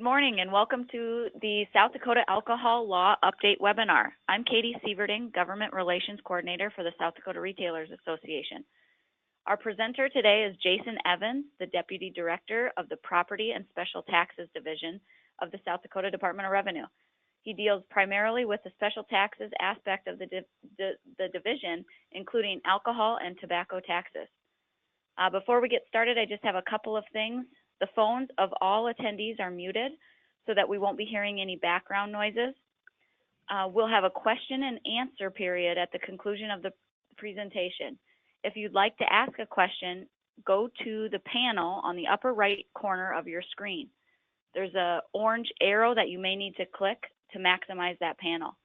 Good morning and welcome to the South Dakota Alcohol Law Update webinar. I'm Katie Sieverding, Government Relations Coordinator for the South Dakota Retailers Association. Our presenter today is Jason Evans, the Deputy Director of the Property and Special Taxes Division of the South Dakota Department of Revenue. He deals primarily with the special taxes aspect of the division, including alcohol and tobacco taxes. Before we get started, I just have a couple of things. The phones of all attendees are muted so that we won't be hearing any background noises. We'll have a question and answer period at the conclusion of the presentation. If you'd like to ask a question, go to the panel on the upper right corner of your screen. There's an orange arrow that you may need to click to maximize that panel.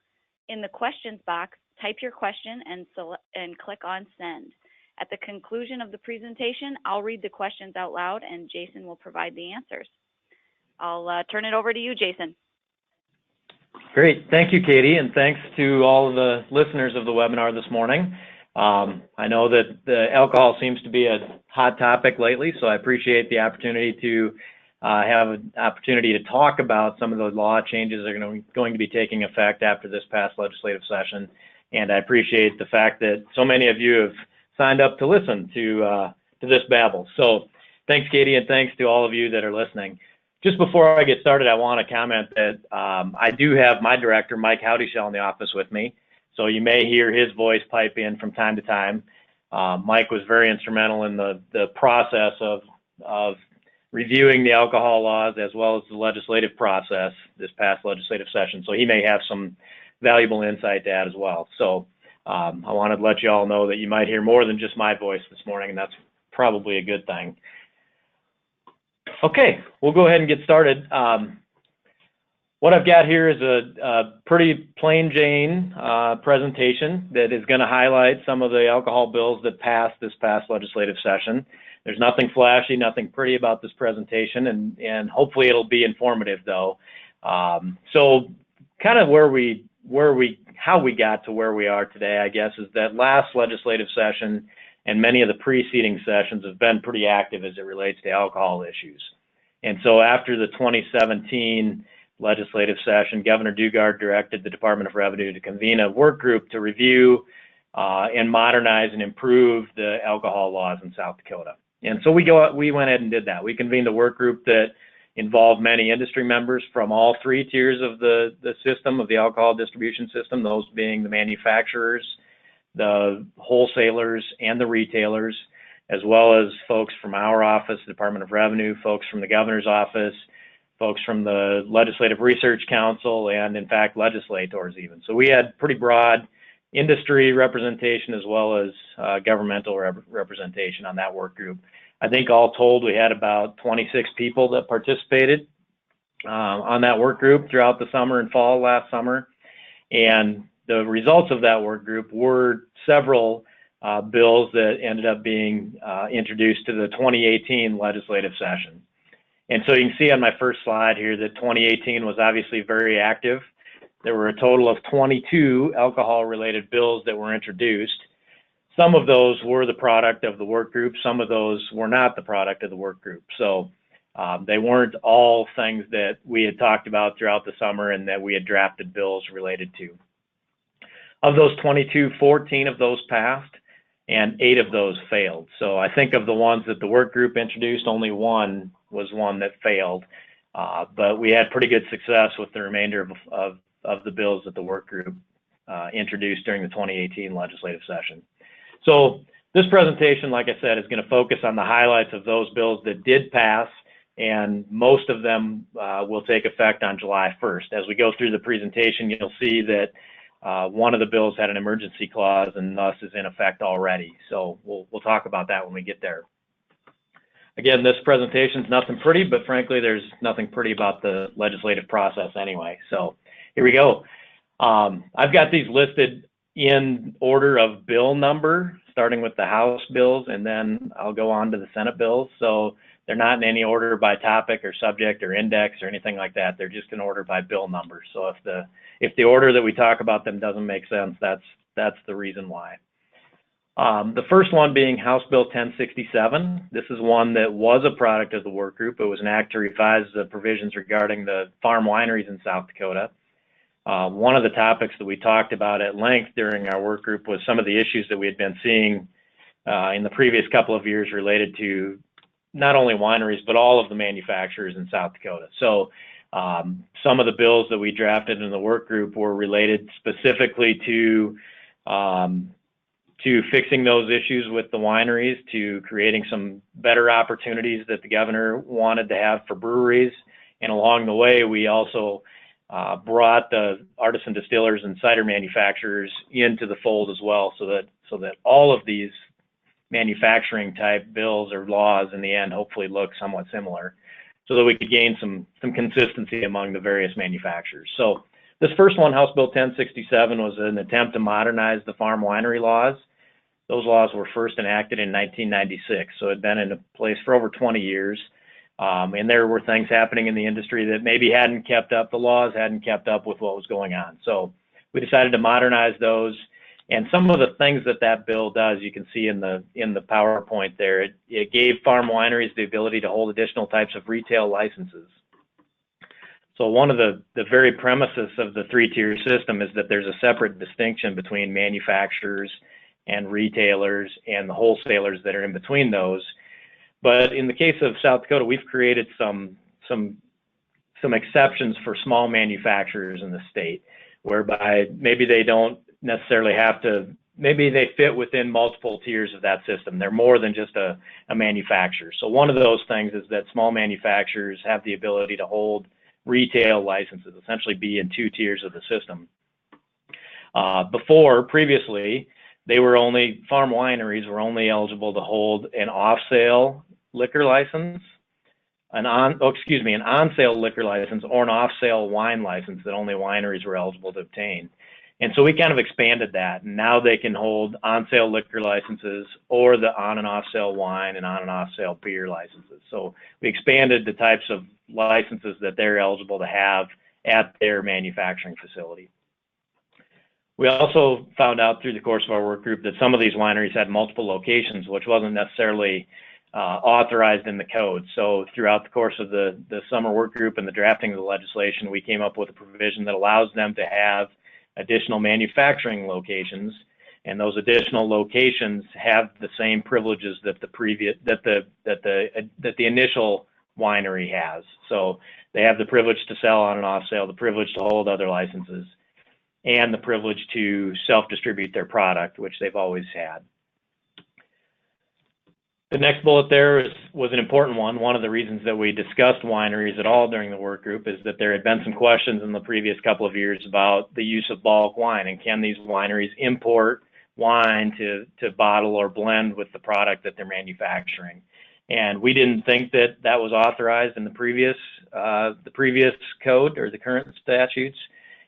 In the questions box, type your question and click on send. At the conclusion of the presentation, I'll read the questions out loud and Jason will provide the answers. I'll turn it over to you, Jason. Great. Thank you, Katie, and thanks to all of the listeners of the webinar this morning. I know that the alcohol seems to be a hot topic lately, so I appreciate the opportunity to have an opportunity to talk about some of the law changes that are going to be taking effect after this past legislative session. And I appreciate the fact that so many of you have signed up to listen to this babble. So thanks, Katie, and thanks to all of you that are listening. Just before I get started, I want to comment that I do have my director, Mike Howdyshell, in the office with me. So you may hear his voice pipe in from time to time. Mike was very instrumental in the process of reviewing the alcohol laws as well as the legislative process this past legislative session. So he may have some valuable insight to add as well. So I wanted to let you all know that you might hear more than just my voice this morning, and that's probably a good thing. Okay, we'll go ahead and get started. What I've got here is a pretty plain Jane presentation that is going to highlight some of the alcohol bills that passed this past legislative session. There's nothing flashy, nothing pretty about this presentation, and hopefully it'll be informative though. So kind of how we got to where we are today, I guess, is that last legislative session and many of the preceding sessions have been pretty active as it relates to alcohol issues. And so after the 2017 legislative session, Governor Dugard directed the Department of Revenue to convene a work group to review and modernize and improve the alcohol laws in South Dakota. And so we went ahead and did that. We convened a work group that involved many industry members from all three tiers of the system, of the alcohol distribution system, those being the manufacturers, the wholesalers, and the retailers, as well as folks from our office, the Department of Revenue, folks from the governor's office, folks from the Legislative Research Council, and in fact, legislators even. So we had pretty broad industry representation as well as governmental representation on that work group. I think all told, we had about 26 people that participated on that work group throughout the summer and fall last summer. And the results of that work group were several bills that ended up being introduced to the 2018 legislative session. And so you can see on my first slide here that 2018 was obviously very active. There were a total of 22 alcohol-related bills that were introduced. Some of those were the product of the work group. Some of those were not the product of the work group. So they weren't all things that we had talked about throughout the summer and that we had drafted bills related to. Of those 22, 14 of those passed and 8 of those failed. So I think of the ones that the work group introduced, only one was one that failed. But we had pretty good success with the remainder of the bills that the work group introduced during the 2018 legislative session. So this presentation, like I said, is going to focus on the highlights of those bills that did pass, and most of them will take effect on July 1st. As we go through the presentation, you'll see that one of the bills had an emergency clause and thus is in effect already. So we'll talk about that when we get there. Again, this presentation is nothing pretty, but frankly, there's nothing pretty about the legislative process anyway. So here we go. I've got these listed in order of bill number, starting with the House bills, and then I'll go on to the Senate bills. So they're not in any order by topic or subject or index or anything like that. They're just in order by bill number. So if the order that we talk about them doesn't make sense, that's the reason why. The first one being House Bill 1067. This is one that was a product of the work group. It was an act to revise the provisions regarding the farm wineries in South Dakota. One of the topics that we talked about at length during our work group was some of the issues that we had been seeing in the previous couple of years related to not only wineries, but all of the manufacturers in South Dakota. So some of the bills that we drafted in the work group were related specifically to fixing those issues with the wineries, to creating some better opportunities that the governor wanted to have for breweries. And along the way, we also brought the artisan distillers and cider manufacturers into the fold as well, so that all of these manufacturing type bills or laws in the end hopefully look somewhat similar, so that we could gain some consistency among the various manufacturers. So this first one, House Bill 1067, was an attempt to modernize the farm winery laws. Those laws were first enacted in 1996, so it had been in place for over 20 years. And there were things happening in the industry that maybe hadn't kept up, the laws hadn't kept up with what was going on. So we decided to modernize those. And some of the things that that bill does, you can see in the PowerPoint there, it gave farm wineries the ability to hold additional types of retail licenses. So one of the very premises of the three-tier system is that there's a separate distinction between manufacturers and retailers and the wholesalers that are in between those. But in the case of South Dakota, we've created some exceptions for small manufacturers in the state, whereby maybe they don't necessarily have to, maybe they fit within multiple tiers of that system. They're more than just a manufacturer. So one of those things is that small manufacturers have the ability to hold retail licenses, essentially be in two tiers of the system. Previously, farm wineries were only eligible to hold an off-sale liquor license, an on-sale liquor license, or an off-sale wine license that only wineries were eligible to obtain. And so we kind of expanded that, and now they can hold on-sale liquor licenses or the on and off-sale wine and on and off-sale beer licenses. So we expanded the types of licenses that they're eligible to have at their manufacturing facility. We also found out through the course of our work group that some of these wineries had multiple locations, which wasn't necessarily authorized in the code. So throughout the course of the summer work group and the drafting of the legislation, we came up with a provision that allows them to have additional manufacturing locations, and those additional locations have the same privileges that the initial winery has. So they have the privilege to sell on and off sale, the privilege to hold other licenses, and the privilege to self-distribute their product, which they've always had. The next bullet there was an important one. One of the reasons that we discussed wineries at all during the work group is that there had been some questions in the previous couple of years about the use of bulk wine, and can these wineries import wine to bottle or blend with the product that they're manufacturing. And we didn't think that that was authorized in the previous code or the current statutes.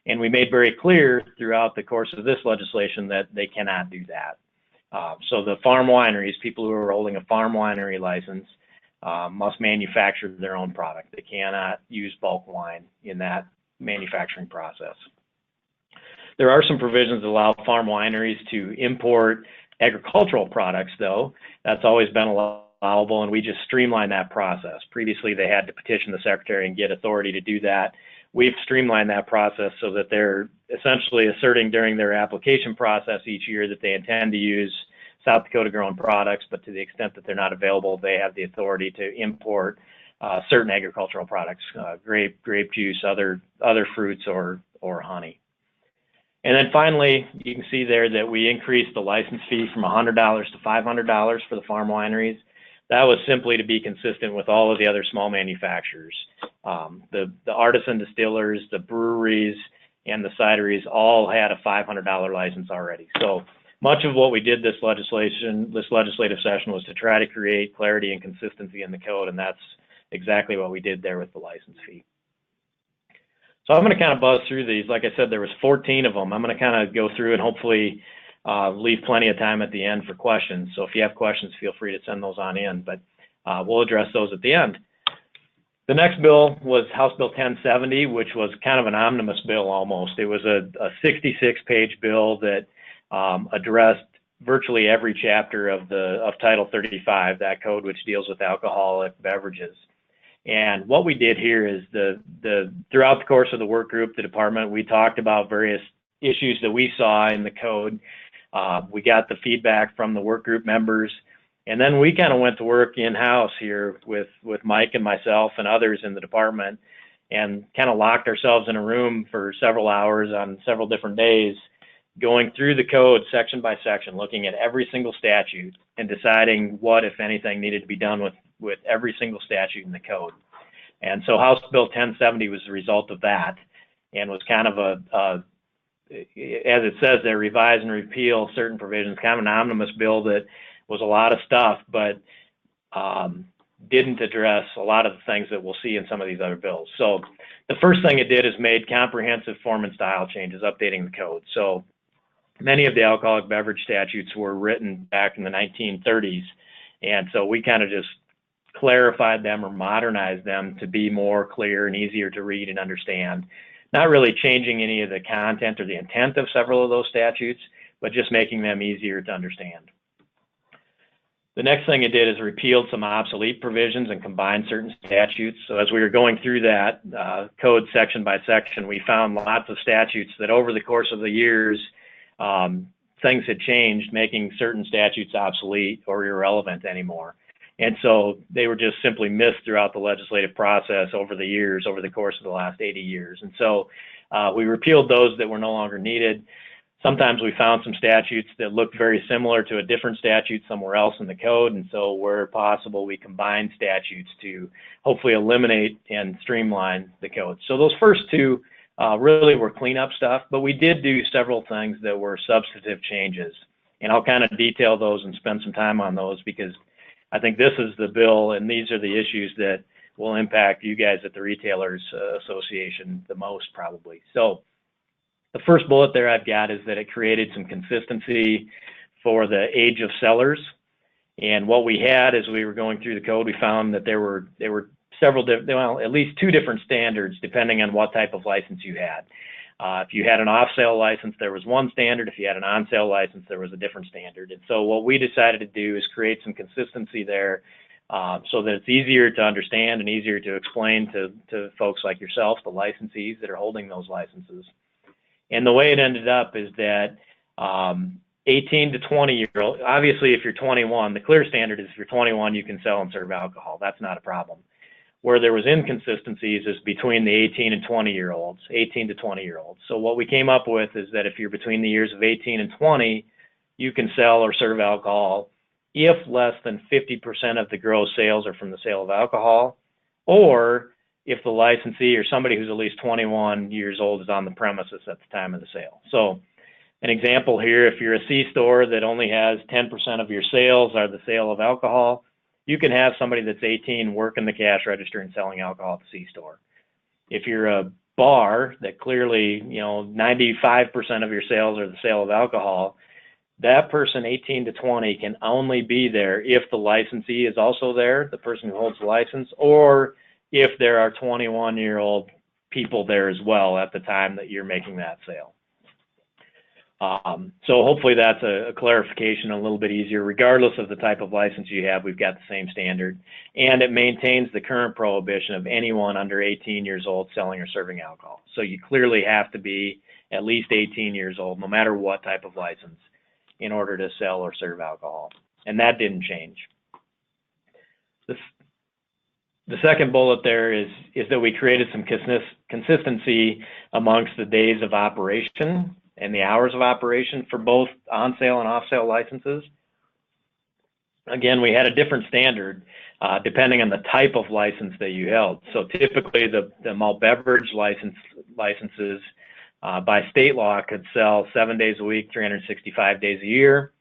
And we made very clear throughout the course of this legislation that they cannot do that. So the farm wineries, people who are holding a farm winery license, must manufacture their own product. They cannot use bulk wine in that manufacturing process. There are some provisions that allow farm wineries to import agricultural products, though. That's always been allowable, and we just streamlined that process. Previously, they had to petition the secretary and get authority to do that. We've streamlined that process so that they're essentially asserting during their application process each year that they intend to use South Dakota grown products, but to the extent that they're not available, they have the authority to import certain agricultural products, grape juice, other fruits, or honey. And then finally, you can see there that we increased the license fee from $100 to $500 for the farm wineries. That was simply to be consistent with all of the other small manufacturers. The artisan distillers, the breweries, and the cideries all had a $500 license already. So much of what we did this legislative session was to try to create clarity and consistency in the code, and that's exactly what we did there with the license fee. So I'm going to kind of buzz through these. Like I said, there was 14 of them. I'm going to kind of go through and hopefully leave plenty of time at the end for questions. So if you have questions, feel free to send those on in, but we'll address those at the end. The next bill was House Bill 1070, which was kind of an omnibus bill almost. It was a 66-page bill that addressed virtually every chapter of Title 35, that code which deals with alcoholic beverages. And what we did here is throughout the course of the work group, the department, we talked about various issues that we saw in the code. We got the feedback from the work group members, and then we kind of went to work in-house here with Mike and myself and others in the department, and kind of locked ourselves in a room for several hours on several different days, going through the code section by section, looking at every single statute and deciding what, if anything, needed to be done with every single statute in the code. And so House Bill 1070 was the result of that, and was kind of as it says there, revise and repeal certain provisions, kind of an omnibus bill that was a lot of stuff, but didn't address a lot of the things that we'll see in some of these other bills. So the first thing it did is made comprehensive form and style changes, updating the code. So many of the alcoholic beverage statutes were written back in the 1930s, and so we kind of just clarified them or modernized them to be more clear and easier to read and understand. Not really changing any of the content or the intent of several of those statutes, but just making them easier to understand. The next thing it did is repealed some obsolete provisions and combined certain statutes. So as we were going through that code section by section, we found lots of statutes that over the course of the years, things had changed, making certain statutes obsolete or irrelevant anymore. And so they were just simply missed throughout the legislative process over the years, over the course of the last 80 years. And so we repealed those that were no longer needed. Sometimes we found some statutes that looked very similar to a different statute somewhere else in the code, and so where possible, we combined statutes to hopefully eliminate and streamline the code. So those first two really were cleanup stuff, but we did do several things that were substantive changes, and I'll kind of detail those and spend some time on those because I think this is the bill and these are the issues that will impact you guys at the Retailers Association the most probably. So the first bullet there I've got is that it created some consistency for the age of sellers. And what we had as we were going through the code, we found that there were several, well, at least two different standards depending on what type of license you had. If you had an off-sale license, there was one standard. If you had an on-sale license, there was a different standard. And so what we decided to do is create some consistency there so that it's easier to understand and easier to explain to folks like yourself, the licensees that are holding those licenses. And the way it ended up is that 18 to 20-year-old, obviously if you're 21, the clear standard is if you're 21, you can sell and serve alcohol. That's not a problem. Where there was inconsistencies is between the 18 and 20-year-olds, 18 to 20-year-olds. So what we came up with is that if you're between the years of 18 and 20, you can sell or serve alcohol if less than 50% of the gross sales are from the sale of alcohol, or if the licensee or somebody who's at least 21 years old is on the premises at the time of the sale. So an example here, if you're a C-store that only has 10% of your sales are the sale of alcohol, you can have somebody that's 18 working the cash register and selling alcohol at the C-store. If you're a bar that clearly, 95% of your sales are the sale of alcohol, that person 18 to 20 can only be there if the licensee is also there, the person who holds the license, or if there are 21-year-old people there as well at the time that you're making that sale. So hopefully that's a clarification, a little bit easier. Regardless of the type of license you have, we've got the same standard. And it maintains the current prohibition of anyone under 18 years old selling or serving alcohol. So you clearly have to be at least 18 years old, no matter what type of license, in order to sell or serve alcohol. And that didn't change. The second bullet there is that we created some consistency amongst the days of operation and the hours of operation for both on-sale and off-sale licenses. Again, we had a different standard depending on the type of license that you held. So typically the malt beverage licenses by state law could sell 7 days a week, 365 days a year.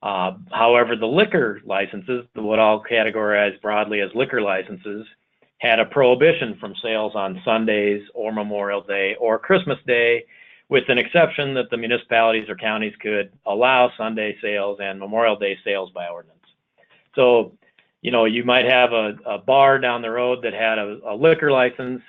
However, the liquor licenses, what I'll categorize broadly as liquor licenses, had a prohibition from sales on Sundays or Memorial Day or Christmas Day, with an exception that the municipalities or counties could allow Sunday sales and Memorial Day sales by ordinance. So, you might have a bar down the road that had a liquor license.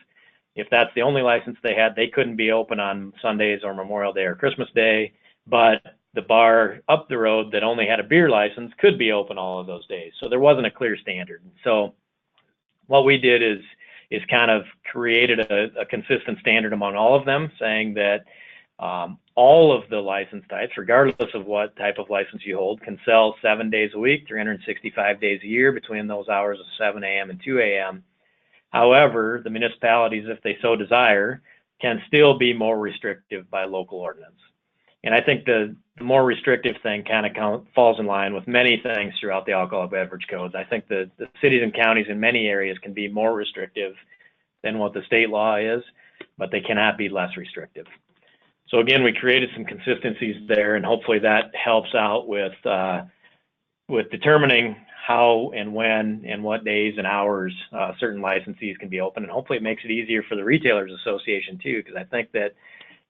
If that's the only license they had, they couldn't be open on Sundays or Memorial Day or Christmas Day. But the bar up the road that only had a beer license could be open all of those days. So there wasn't a clear standard. So what we did is kind of created a consistent standard among all of them, saying that all of the license types, regardless of what type of license you hold, can sell 7 days a week, 365 days a year between those hours of 7 a.m. and 2 a.m. However, the municipalities, if they so desire, can still be more restrictive by local ordinance. And I think the more restrictive thing kind of falls in line with many things throughout the alcoholic beverage codes. I think the cities and counties in many areas can be more restrictive than what the state law is, but they cannot be less restrictive. So again, we created some consistencies there, and hopefully that helps out with determining how and when and what days and hours certain licensees can be open. And hopefully it makes it easier for the Retailers Association too, because I think that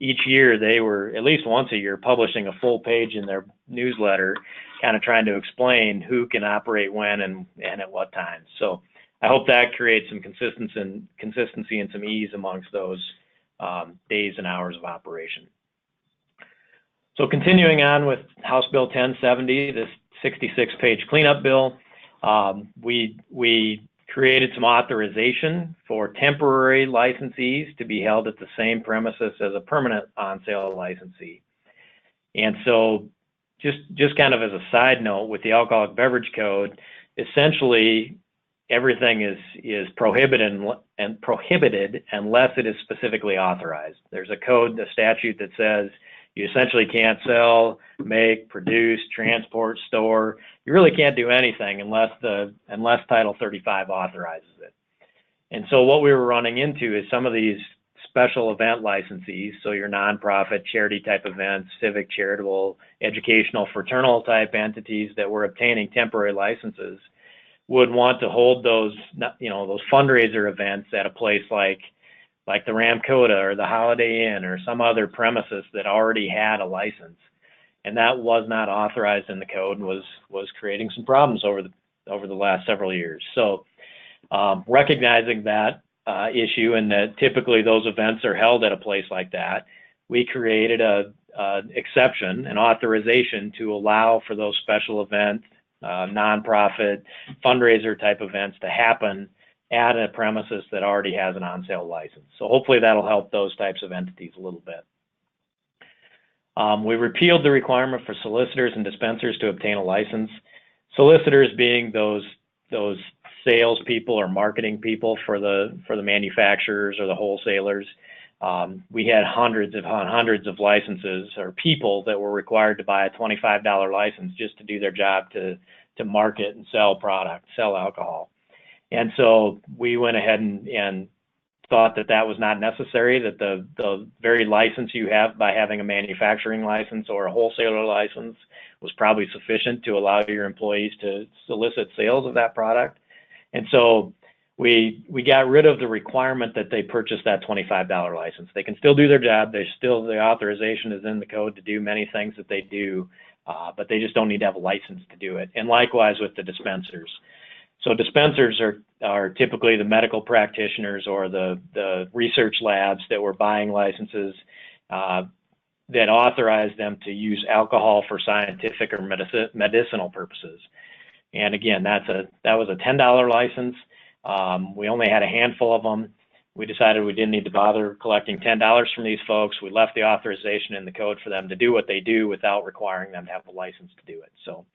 each year they were, at least once a year, publishing a full page in their newsletter, kind of trying to explain who can operate when and at what times. So I hope that creates some consistency and some ease amongst those days and hours of operation. So continuing on with House Bill 1070, this 66-page cleanup bill, we created some authorization for temporary licensees to be held at the same premises as a permanent on-sale licensee. And so just kind of as a side note, with the Alcoholic Beverage Code, essentially everything is prohibited unless it is specifically authorized. There's a statute that says you essentially can't sell, make, produce, transport, store. You really can't do anything unless Title 35 authorizes it. And so what we were running into is some of these special event licensees, so your nonprofit, charity type events, civic, charitable, educational, fraternal type entities that were obtaining temporary licenses, would want to hold those fundraiser events at a place like the Dakota or the Holiday Inn or some other premises that already had a license. And that was not authorized in the code and was creating some problems over the last several years. So recognizing that issue, and that typically those events are held at a place like that, we created an exception, an authorization to allow for those special events, nonprofit fundraiser type events to happen at a premises that already has an on-sale license. So hopefully that'll help those types of entities a little bit. We repealed the requirement for solicitors and dispensers to obtain a license. Solicitors being those salespeople or marketing people for the manufacturers or the wholesalers. We had hundreds of licenses or people that were required to buy a $25 license just to do their job to market and sell product, sell alcohol. And so we went ahead and thought that was not necessary, that the very license you have by having a manufacturing license or a wholesaler license was probably sufficient to allow your employees to solicit sales of that product. And so we got rid of the requirement that they purchase that $25 license. They can still do their job. The authorization is in the code to do many things that they do, but they just don't need to have a license to do it. And likewise with the dispensers. So dispensers are typically the medical practitioners or the research labs that were buying licenses that authorize them to use alcohol for scientific or medicinal purposes. And again, that was a $10 license. We only had a handful of them. We decided we didn't need to bother collecting $10 from these folks. We left the authorization in the code for them to do what they do without requiring them to have a license to do it. So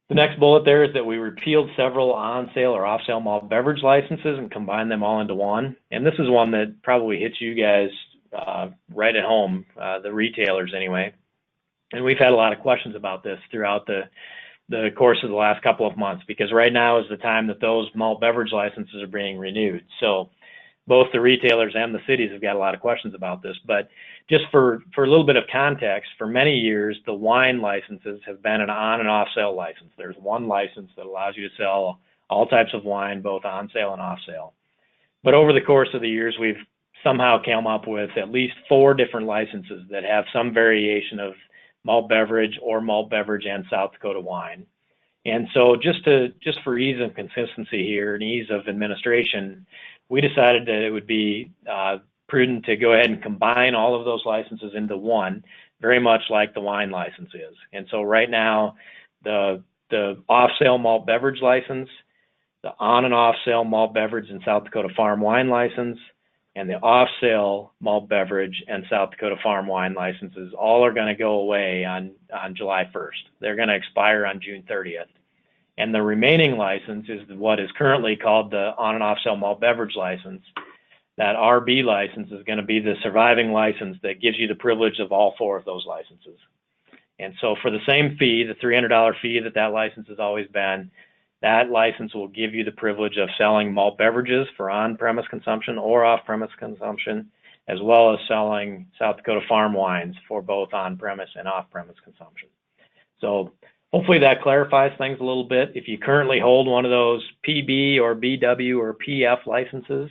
the next bullet there is that we repealed several on-sale or off-sale malt beverage licenses and combined them all into one. And this is one that probably hits you guys right at home, the retailers anyway. And we've had a lot of questions about this throughout the course of the last couple of months, because right now is the time that those malt beverage licenses are being renewed. So both the retailers and the cities have got a lot of questions about this. But just for a little bit of context, for many years, the wine licenses have been an on and off sale license. There's one license that allows you to sell all types of wine, both on sale and off sale. But over the course of the years, we've somehow come up with at least 4 different licenses that have some variation of malt beverage or malt beverage and South Dakota wine. And so just for ease of consistency here and ease of administration, we decided that it would be prudent to go ahead and combine all of those licenses into one, very much like the wine license is. And so right now, the off-sale malt beverage license, the on and off-sale malt beverage and South Dakota farm wine license, and the off-sale malt beverage and South Dakota farm wine licenses all are going to go away on July 1st. They're going to expire on June 30th. And the remaining license is what is currently called the on and off-sale malt beverage license. That RB license is going to be the surviving license that gives you the privilege of all 4 of those licenses. And so for the same fee, the $300 fee that license has always been, that license will give you the privilege of selling malt beverages for on-premise consumption or off-premise consumption, as well as selling South Dakota farm wines for both on-premise and off-premise consumption. So hopefully that clarifies things a little bit. If you currently hold one of those PB or BW or PF licenses,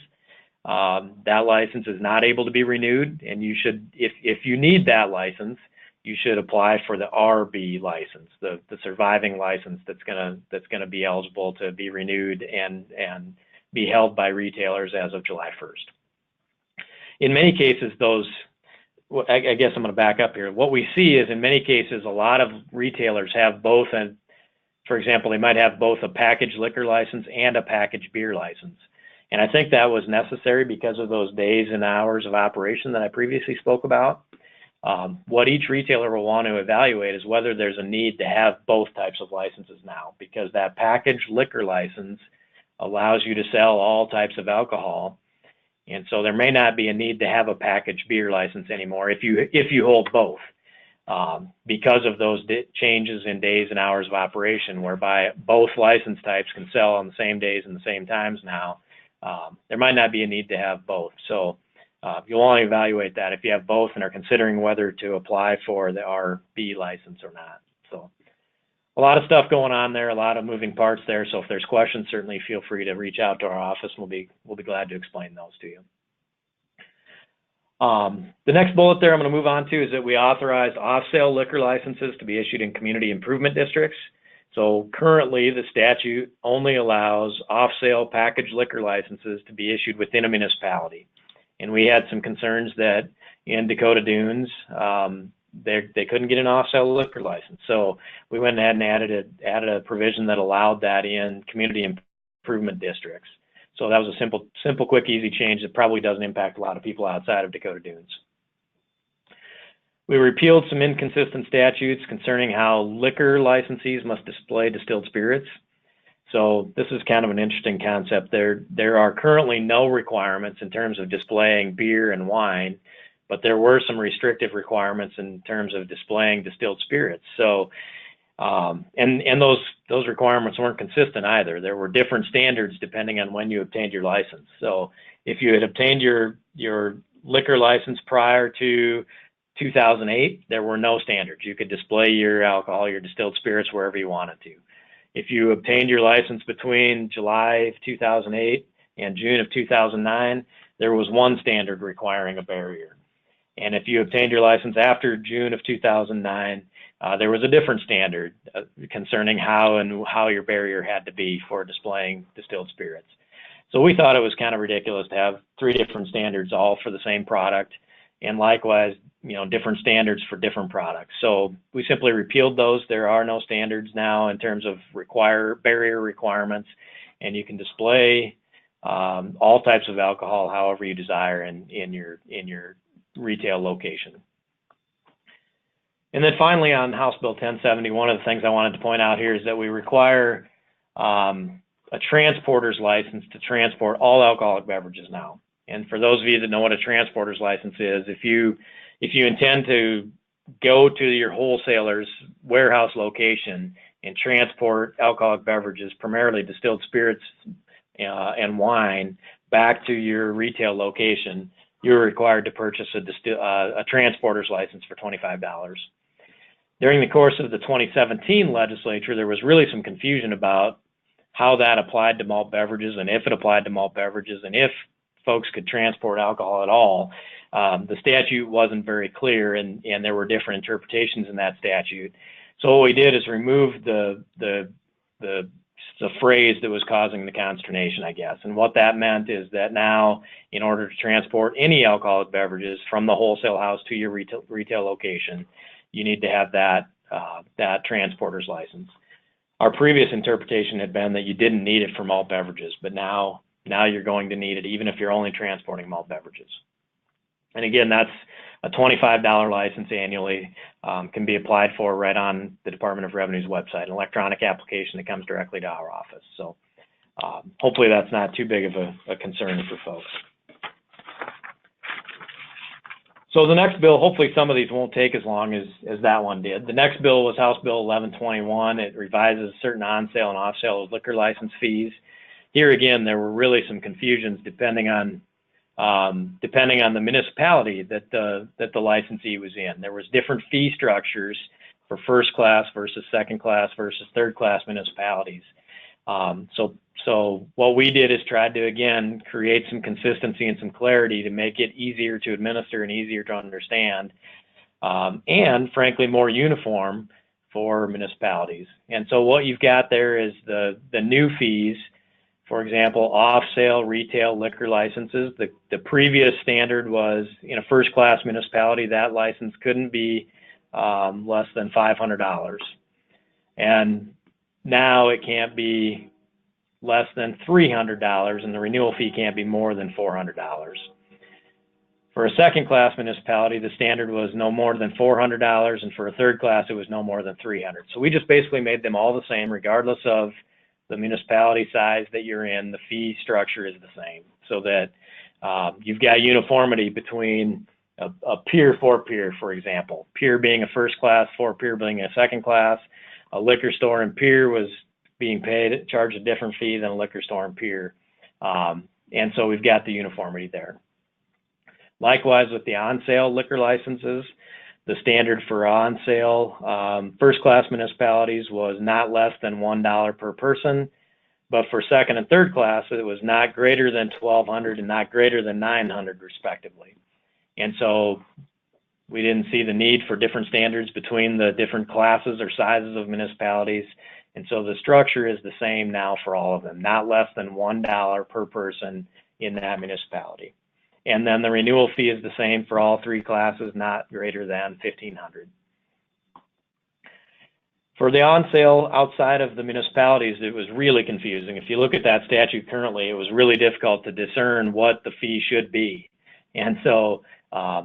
that license is not able to be renewed, and you should, if you need that license, you should apply for the RB license, the surviving license that's gonna be eligible to be renewed and be held by retailers as of July 1st. In many cases, I guess I'm going to back up here. What we see is in many cases, a lot of retailers have both, and for example, they might have both a packaged liquor license and a packaged beer license. And I think that was necessary because of those days and hours of operation that I previously spoke about. What each retailer will want to evaluate is whether there's a need to have both types of licenses now, because that packaged liquor license allows you to sell all types of alcohol. And so there may not be a need to have a packaged beer license anymore if you hold both, because of those changes in days and hours of operation, whereby both license types can sell on the same days and the same times now. There might not be a need to have both. So you'll only evaluate that if you have both and are considering whether to apply for the RB license or not. So a lot of stuff going on there, a lot of moving parts there. So if there's questions, certainly feel free to reach out to our office. We'll be glad to explain those to you. The next bullet there I'm going to move on to is that we authorized off-sale liquor licenses to be issued in community improvement districts. So currently the statute only allows off-sale packaged liquor licenses to be issued within a municipality. And we had some concerns that in Dakota Dunes, they couldn't get an off-sale liquor license. So we went ahead and added a provision that allowed that in community improvement districts. So that was a simple, quick, easy change that probably doesn't impact a lot of people outside of Dakota Dunes. We repealed some inconsistent statutes concerning how liquor licensees must display distilled spirits. So this is kind of an interesting concept. There are currently no requirements in terms of displaying beer and wine, but there were some restrictive requirements in terms of displaying distilled spirits. So, and those requirements weren't consistent either. There were different standards depending on when you obtained your license. So if you had obtained your liquor license prior to 2008, there were no standards. You could display your alcohol, your distilled spirits wherever you wanted to. If you obtained your license between July of 2008 and June of 2009, there was one standard requiring a barrier. And if you obtained your license after June of 2009, there was a different standard concerning how your barrier had to be for displaying distilled spirits. So we thought it was kind of ridiculous to have 3 different standards all for the same product, and likewise, different standards for different products. So we simply repealed those. There are no standards now in terms of barrier requirements, and you can display all types of alcohol however you desire in your retail location. And then finally, on House Bill 1070, one of the things I wanted to point out here is that we require a transporter's license to transport all alcoholic beverages now. And for those of you that know what a transporter's license is, if you intend to go to your wholesaler's warehouse location and transport alcoholic beverages, primarily distilled spirits and wine, back to your retail location, you're required to purchase a transporter's license for $25. During the course of the 2017 legislature, there was really some confusion about how that applied to malt beverages and if it applied to malt beverages and if folks could transport alcohol at all. The statute wasn't very clear, and there were different interpretations in that statute. So what we did is remove the It's a phrase that was causing the consternation, I guess. And what that meant is that now, in order to transport any alcoholic beverages from the wholesale house to your retail location, you need to have that transporter's license. Our previous interpretation had been that you didn't need it for malt beverages, but now you're going to need it even if you're only transporting malt beverages. And again, that's a $25 license annually, can be applied for right on the Department of Revenue's website, an electronic application that comes directly to our office. So hopefully that's not too big of a concern for folks. So the next bill, hopefully some of these won't take as long as that one did. The next bill was House Bill 1121. It revises certain on-sale and off-sale liquor license fees. Here again, there were really some confusions depending on the municipality that the licensee was in. There was different fee structures for first class versus second class versus third class municipalities. So what we did is tried to, again, create some consistency and some clarity to make it easier to administer and easier to understand, and frankly more uniform for municipalities. And so what you've got there is the new fees. For example, off-sale retail liquor licenses. The previous standard was in a first-class municipality, that license couldn't be less than $500. And now it can't be less than $300, and the renewal fee can't be more than $400. For a second-class municipality, the standard was no more than $400, and for a third class, it was no more than $300. So we just basically made them all the same, regardless of the municipality size that you're in. The fee structure is the same, so that you've got uniformity between a peer for peer, for example. Peer being a first class, for peer being a second class. A liquor store and peer was being charged a different fee than a liquor store and peer. And so we've got the uniformity there. Likewise with the on-sale liquor licenses, the standard for on-sale first-class municipalities was not less than $1 per person, but for second and third class, it was not greater than $1,200 and not greater than $900, respectively. And so we didn't see the need for different standards between the different classes or sizes of municipalities. And so the structure is the same now for all of them, not less than $1 per person in that municipality. And then the renewal fee is the same for all three classes, not greater than $1,500. For the on-sale outside of the municipalities, it was really confusing. If you look at that statute currently, it was really difficult to discern what the fee should be. And so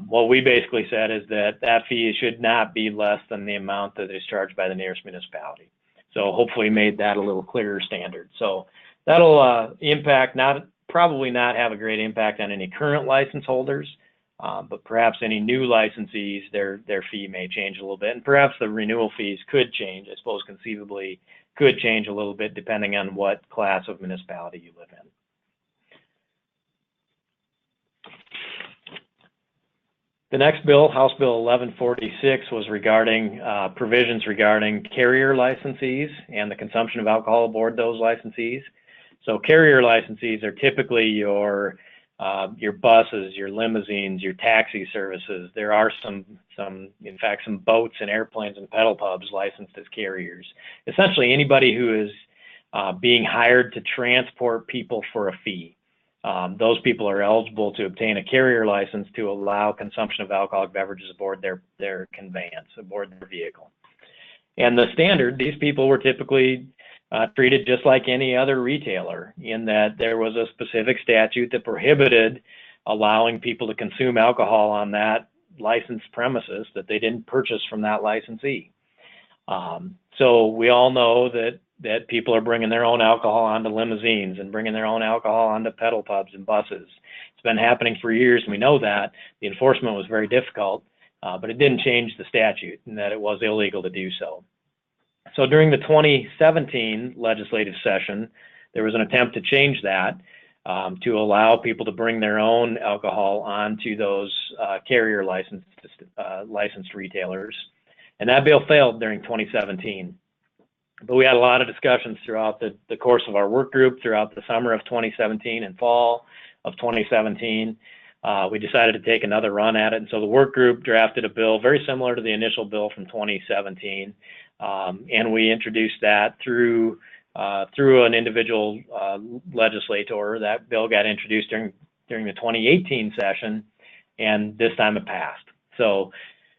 what we basically said is that that fee should not be less than the amount that is charged by the nearest municipality. So hopefully made that a little clearer standard. So that'll probably not have a great impact on any current license holders, but perhaps any new licensees, their fee may change a little bit, and perhaps the renewal fees could change. I suppose conceivably could change a little bit depending on what class of municipality you live in. The next bill, House Bill 1146, was regarding provisions regarding carrier licensees and the consumption of alcohol aboard those licensees. So carrier licensees are typically your buses, your limousines, your taxi services. There are some boats and airplanes and pedal pubs licensed as carriers. Essentially anybody who is being hired to transport people for a fee. Those people are eligible to obtain a carrier license to allow consumption of alcoholic beverages aboard their conveyance, aboard their vehicle. And the standard, these people were typically treated just like any other retailer, in that there was a specific statute that prohibited allowing people to consume alcohol on that licensed premises that they didn't purchase from that licensee. So we all know that people are bringing their own alcohol onto limousines and bringing their own alcohol onto pedal pubs and buses. It's been happening for years, and we know that. The enforcement was very difficult, but it didn't change the statute, and that it was illegal to do so. So during the 2017 legislative session, there was an attempt to change that to allow people to bring their own alcohol onto those carrier licensed retailers. And that bill failed during 2017. But we had a lot of discussions throughout the course of our work group throughout the summer of 2017 and fall of 2017. We decided to take another run at it. And so the work group drafted a bill very similar to the initial bill from 2017. And we introduced that through through an individual legislator. That bill got introduced during the 2018 session, and this time it passed. So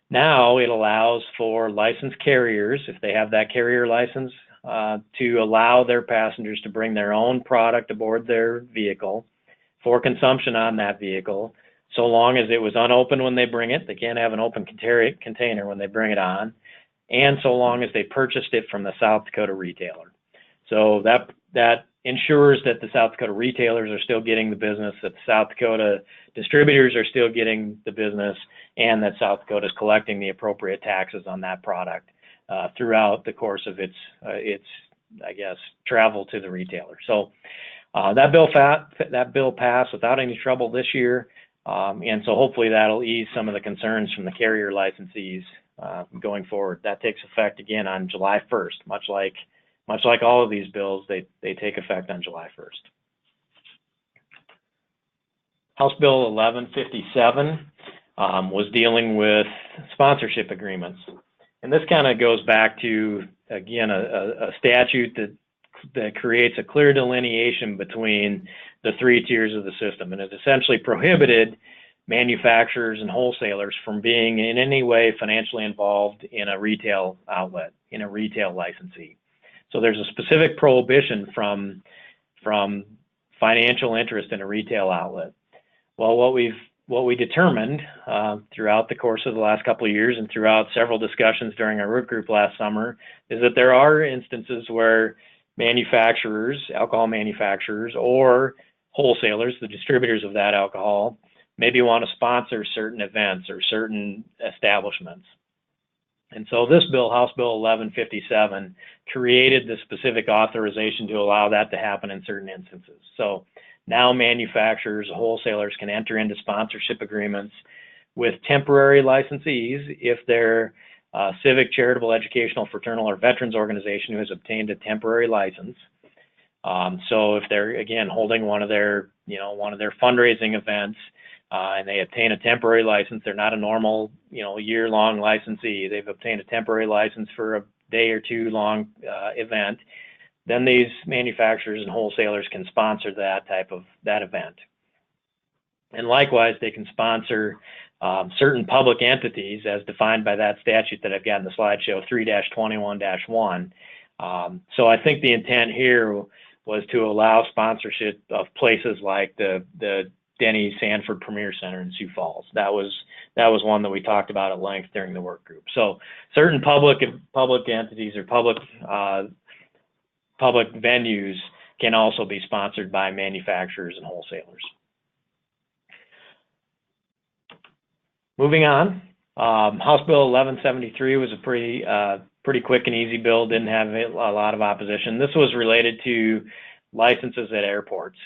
now it allows for licensed carriers, if they have that carrier license, to allow their passengers to bring their own product aboard their vehicle for consumption on that vehicle, so long as it was unopened when they bring it. They can't have an open container when they bring it on, and so long as they purchased it from the South Dakota retailer. So that ensures that the South Dakota retailers are still getting the business, that the South Dakota distributors are still getting the business, and that South Dakota is collecting the appropriate taxes on that product throughout the course of its I guess, travel to the retailer. So that bill passed without any trouble this year, and so hopefully that'll ease some of the concerns from the carrier licensees going forward. That takes effect again on July 1st, much like all of these bills, they take effect on July 1st. House Bill 1157 was dealing with sponsorship agreements. And this kind of goes back to, again, a statute that creates a clear delineation between the three tiers of the system. And it essentially prohibited manufacturers and wholesalers from being in any way financially involved in a retail outlet, in a retail licensee. So there's a specific prohibition from financial interest in a retail outlet. Well, what we determined throughout the course of the last couple of years and throughout several discussions during our work group last summer is that there are instances where manufacturers, alcohol manufacturers, or wholesalers, the distributors of that alcohol, maybe want to sponsor certain events or certain establishments. And so this bill, House Bill 1157, created the specific authorization to allow that to happen in certain instances. So now manufacturers, wholesalers can enter into sponsorship agreements with temporary licensees if they're a civic, charitable, educational, fraternal, or veterans organization who has obtained a temporary license. So if they're, again, holding one of their fundraising events, and they obtain a temporary license, they're not a normal, year-long licensee. They've obtained a temporary license for a day or two long event. Then these manufacturers and wholesalers can sponsor that event. And likewise, they can sponsor certain public entities as defined by that statute that I've got in the slideshow, 3-21-1. So I think the intent here was to allow sponsorship of places like the Denny Sanford Premier Center in Sioux Falls. That was one that we talked about at length during the work group. So certain public entities or public venues can also be sponsored by manufacturers and wholesalers. Moving on, House Bill 1173 was a pretty quick and easy bill, didn't have a lot of opposition. This was related to licenses at airports.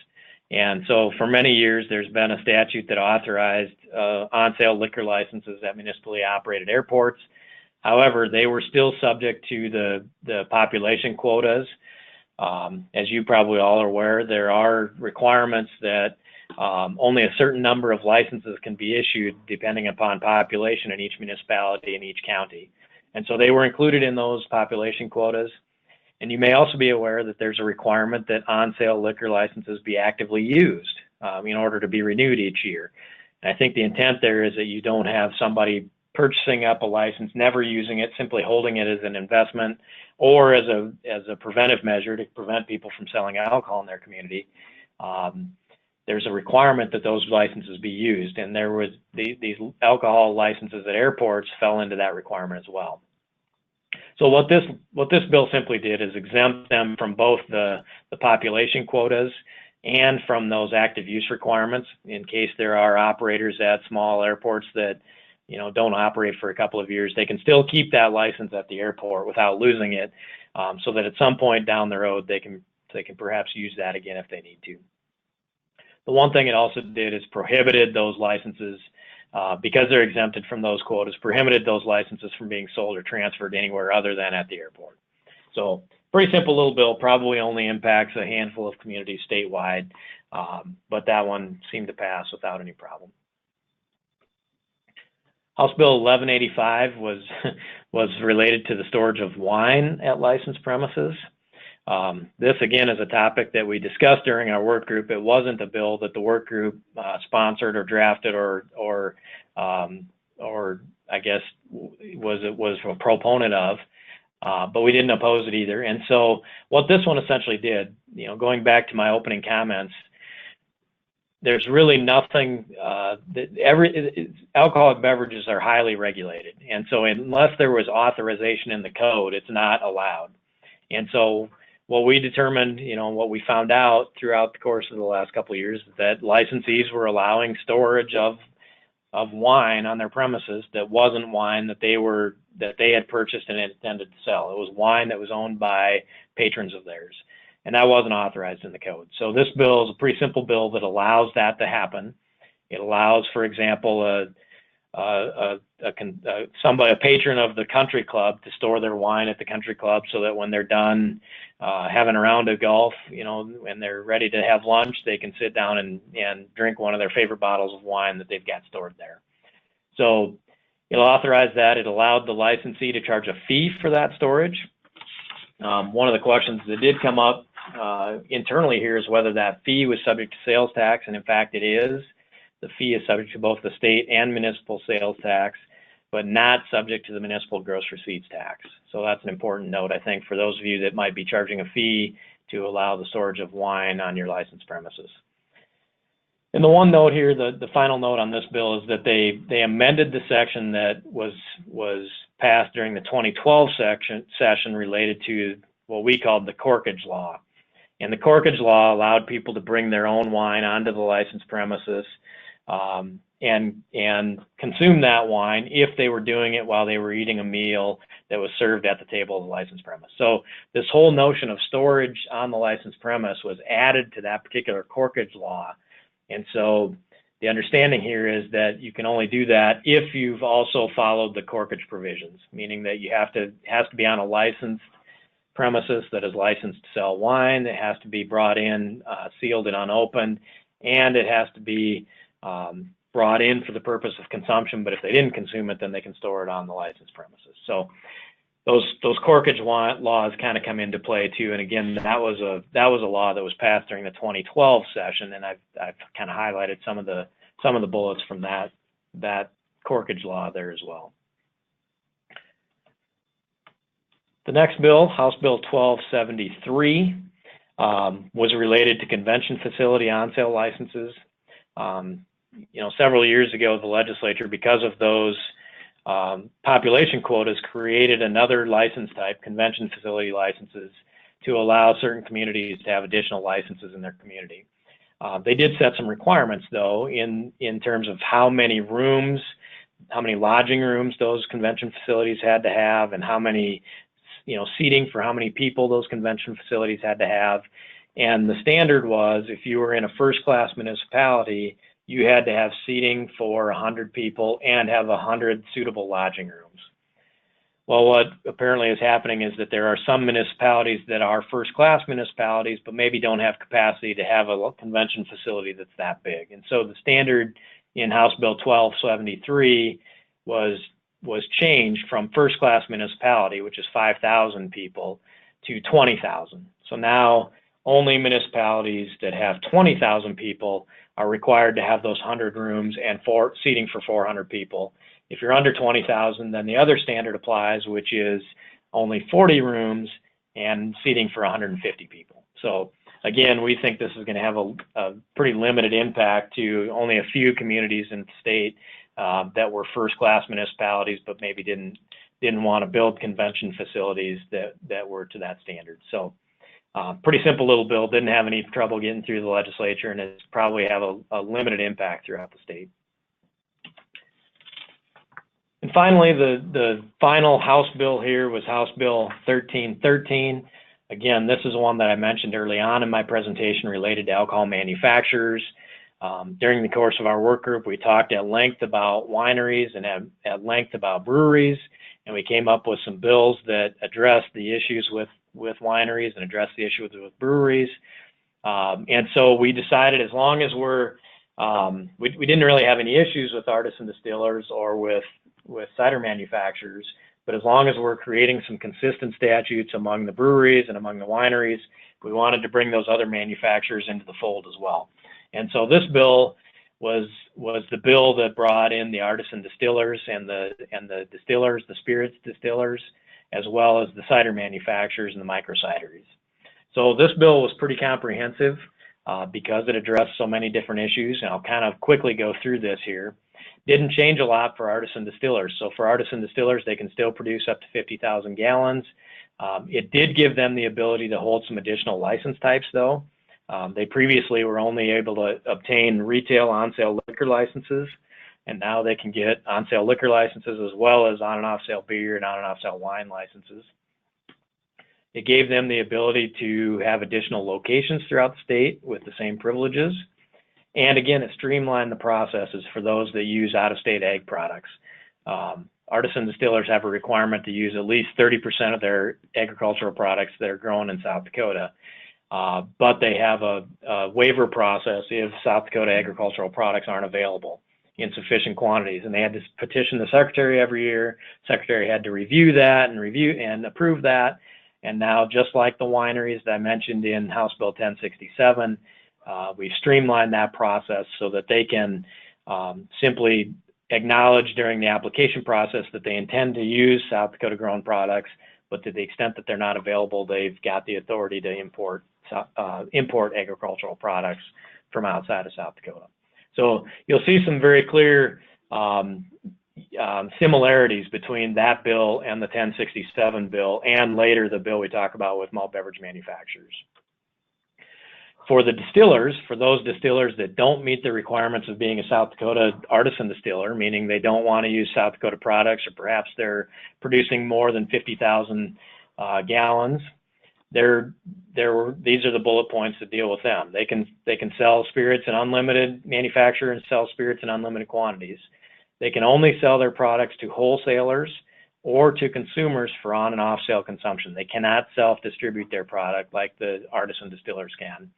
And so for many years, there's been a statute that authorized on-sale liquor licenses at municipally operated airports. However, they were still subject to the population quotas. As you probably all are aware, there are requirements that only a certain number of licenses can be issued depending upon population in each municipality and each county. And so they were included in those population quotas. And you may also be aware that there's a requirement that on-sale liquor licenses be actively used in order to be renewed each year. And I think the intent there is that you don't have somebody purchasing up a license, never using it, simply holding it as an investment or as a preventive measure to prevent people from selling alcohol in their community. There's a requirement that those licenses be used, and there was these alcohol licenses at airports fell into that requirement as well. So what this bill simply did is exempt them from both the population quotas and from those active use requirements in case there are operators at small airports that don't operate for a couple of years. They can still keep that license at the airport without losing it, so that at some point down the road they can perhaps use that again if they need to. The one thing it also did is prohibited those licenses, because they're exempted from those quotas, prohibited those licenses from being sold or transferred anywhere other than at the airport. So pretty simple little bill, probably only impacts a handful of communities statewide, but that one seemed to pass without any problem. House Bill 1185 was related to the storage of wine at licensed premises. This again is a topic that we discussed during our work group. It wasn't a bill that the work group sponsored or drafted or I guess was a proponent of, but we didn't oppose it either. And so what this one essentially did, going back to my opening comments, there's really nothing alcoholic beverages are highly regulated, and so unless there was authorization in the code, it's not allowed. And so what we determined, what we found out throughout the course of the last couple of years is that licensees were allowing storage of wine on their premises that wasn't wine that they had purchased and intended to sell. It was wine that was owned by patrons of theirs, and that wasn't authorized in the code. So this bill is a pretty simple bill that allows that to happen. It allows, for example, a patron of the country club to store their wine at the country club so that when they're done having a round of golf, and they're ready to have lunch, they can sit down and drink one of their favorite bottles of wine that they've got stored there. So it'll authorize that. It allowed the licensee to charge a fee for that storage. One of the questions that did come up internally here is whether that fee was subject to sales tax, and in fact it is. The fee is subject to both the state and municipal sales tax, but not subject to the municipal gross receipts tax. So that's an important note, I think, for those of you that might be charging a fee to allow the storage of wine on your licensed premises. And the one note here, the final note on this bill, is that they amended the section that was passed during the 2012 session related to what we called the corkage law. And the corkage law allowed people to bring their own wine onto the licensed premises and consume that wine if they were doing it while they were eating a meal that was served at the table of the licensed premise. So this whole notion of storage on the licensed premise was added to that particular corkage law. And so the understanding here is that you can only do that if you've also followed the corkage provisions, meaning that it has to be on a licensed premises that is licensed to sell wine. It has to be brought in sealed and unopened, and it has to be brought in for the purpose of consumption, but if they didn't consume it, then they can store it on the licensed premises. So those corkage laws kind of come into play too. And again, that was a law that was passed during the 2012 session, and I've kind of highlighted some of the bullets from that corkage law there as well. The next bill, House Bill 1273, was related to convention facility on-sale licenses. Several years ago, the legislature, because of those population quotas, created another license type, convention facility licenses, to allow certain communities to have additional licenses in their community. They did set some requirements, though, in terms of how many rooms, how many lodging rooms those convention facilities had to have, and how many, seating for how many people those convention facilities had to have. And the standard was, if you were in a first-class municipality, you had to have seating for 100 people and have 100 suitable lodging rooms. Well, what apparently is happening is that there are some municipalities that are first-class municipalities, but maybe don't have capacity to have a convention facility that's that big. And so the standard in House Bill 1273 was changed from first-class municipality, which is 5,000 people, to 20,000. So now only municipalities that have 20,000 people are required to have those 100 rooms and seating for 400 people. If you're under 20,000, then the other standard applies, which is only 40 rooms and seating for 150 people. So again, we think this is going to have a pretty limited impact to only a few communities in the state that were first-class municipalities, but maybe didn't want to build convention facilities that were to that standard. So pretty simple little bill, didn't have any trouble getting through the legislature, and it's probably have a limited impact throughout the state. And finally, the final House bill here was House Bill 1313. Again, this is one that I mentioned early on in my presentation related to alcohol manufacturers. During the course of our work group, we talked at length about wineries and at length about breweries, and we came up with some bills that address the issues with wineries and address the issues with breweries. And so we decided, as long as we didn't really have any issues with artisan distillers or with cider manufacturers, but as long as we're creating some consistent statutes among the breweries and among the wineries, we wanted to bring those other manufacturers into the fold as well. And so this bill was the bill that brought in the artisan distillers and the distillers, the spirits distillers, as well as the cider manufacturers and the micro cideries. So this bill was pretty comprehensive because it addressed so many different issues, and I'll kind of quickly go through this here. Didn't change a lot for artisan distillers. So for artisan distillers, they can still produce up to 50,000 gallons. It did give them the ability to hold some additional license types, though. They previously were only able to obtain retail on-sale liquor licenses, and now they can get on-sale liquor licenses as well as on and off-sale beer and on and off-sale wine licenses. It gave them the ability to have additional locations throughout the state with the same privileges. And again, it streamlined the processes for those that use out-of-state ag products. Artisan distillers have a requirement to use at least 30% of their agricultural products that are grown in South Dakota. But they have a waiver process if South Dakota agricultural products aren't available in sufficient quantities. And they had to petition the secretary every year. Secretary had to review that and approve that. And now, just like the wineries that I mentioned in House Bill 1067, we've streamlined that process so that they can simply acknowledge during the application process that they intend to use South Dakota grown products, but to the extent that they're not available, they've got the authority to import agricultural products from outside of South Dakota. So you'll see some very clear similarities between that bill and the 1067 bill, and later the bill we talk about with malt beverage manufacturers. For the distillers, for those distillers that don't meet the requirements of being a South Dakota artisan distiller, meaning they don't want to use South Dakota products, or perhaps they're producing more than 50,000 gallons, these are the bullet points that deal with them. They can sell spirits in unlimited, manufacture and sell spirits in unlimited quantities. They can only sell their products to wholesalers or to consumers for on and off sale consumption. They cannot self-distribute their product like the artisan distillers can.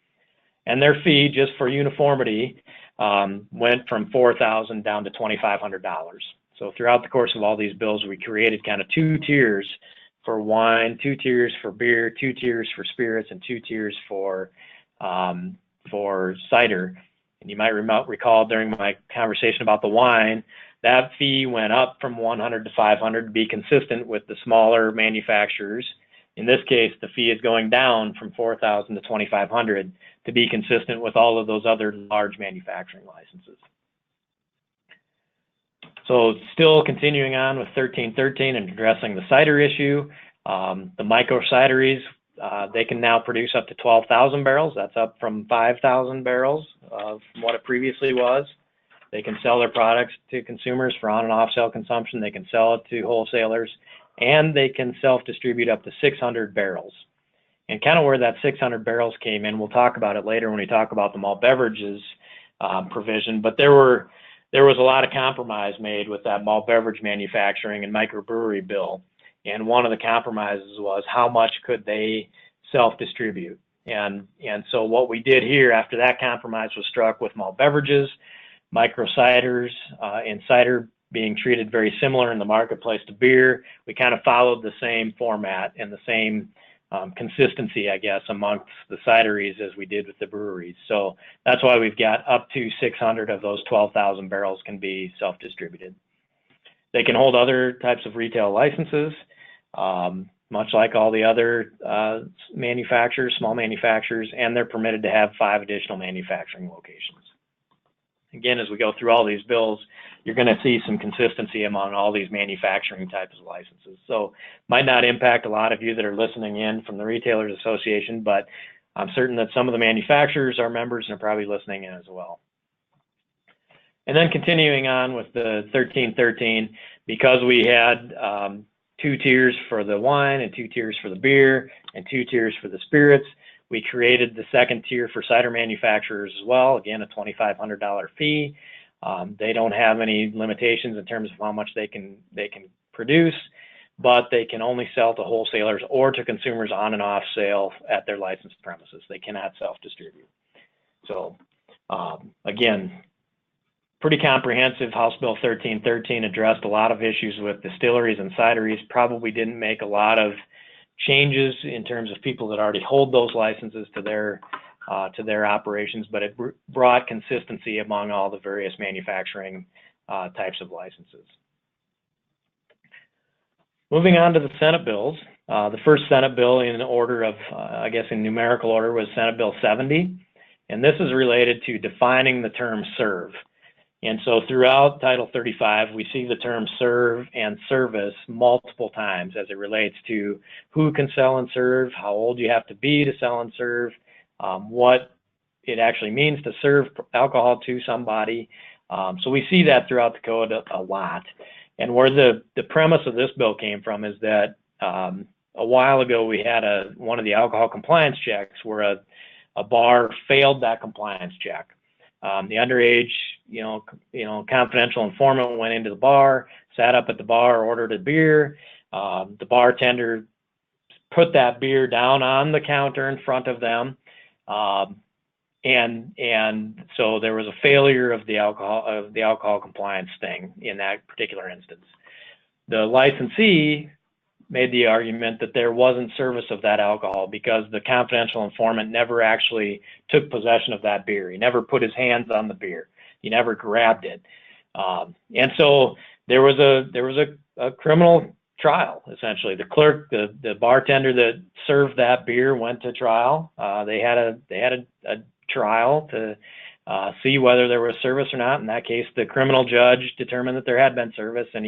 And their fee, just for uniformity, went from $4,000 down to $2,500. So throughout the course of all these bills, we created kind of 2 tiers for wine, 2 tiers for beer, 2 tiers for spirits, and 2 tiers for cider. And you might recall during my conversation about the wine, that fee went up from $100 to $500 to be consistent with the smaller manufacturers. In this case, the fee is going down from $4,000 to $2,500 to be consistent with all of those other large manufacturing licenses. So still continuing on with 1313 and addressing the cider issue, the micro cideries, they can now produce up to 12,000 barrels. That's up from 5,000 barrels from what it previously was. They can sell their products to consumers for on and off sale consumption. They can sell it to wholesalers, and they can self-distribute up to 600 barrels. And kind of where that 600 barrels came in, we'll talk about it later when we talk about the malt beverages provision, but there was a lot of compromise made with that malt beverage manufacturing and microbrewery bill. And one of the compromises was how much could they self-distribute. And so what we did here after that compromise was struck with malt beverages, micro ciders, and cider being treated very similar in the marketplace to beer, we kind of followed the same format and the same consistency, I guess, amongst the cideries as we did with the breweries. So that's why we've got up to 600 of those 12,000 barrels can be self-distributed. They can hold other types of retail licenses, much like all the other manufacturers, small manufacturers, and they're permitted to have 5 additional manufacturing locations. Again, as we go through all these bills, you're going to see some consistency among all these manufacturing types of licenses. So might not impact a lot of you that are listening in from the Retailers Association, but I'm certain that some of the manufacturers are members and are probably listening in as well. And then continuing on with the 1313, because we had 2 tiers for the wine and 2 tiers for the beer and 2 tiers for the spirits, we created the second tier for cider manufacturers as well. Again, a $2,500 fee. They don't have any limitations in terms of how much they can produce, but they can only sell to wholesalers or to consumers on and off sale at their licensed premises. They cannot self-distribute. So again, pretty comprehensive. House Bill 1313 addressed a lot of issues with distilleries and cideries, probably didn't make a lot of changes in terms of people that already hold those licenses to their operations, but it brought consistency among all the various manufacturing types of licenses. Moving on to the Senate bills. The first Senate bill in order of, I guess in numerical order, was Senate Bill 70. And this is related to defining the term serve. And so throughout Title 35, we see the term serve and service multiple times as it relates to who can sell and serve, how old you have to be to sell and serve, what it actually means to serve alcohol to somebody. So we see that throughout the code a lot. And where the premise of this bill came from is that a while ago we had one of the alcohol compliance checks where a bar failed that compliance check. The underage, confidential informant went into the bar, sat up at the bar, ordered a beer. The bartender put that beer down on the counter in front of them. And so there was a failure of the alcohol compliance thing in that particular instance. The licensee made the argument that there wasn't service of that alcohol because the confidential informant never actually took possession of that beer. He never put his hands on the beer. He never grabbed it. And so there was a criminal trial, essentially. The clerk, the bartender that served that beer went to trial. They had a trial to see whether there was service or not. In that case, the criminal judge determined that there had been service, and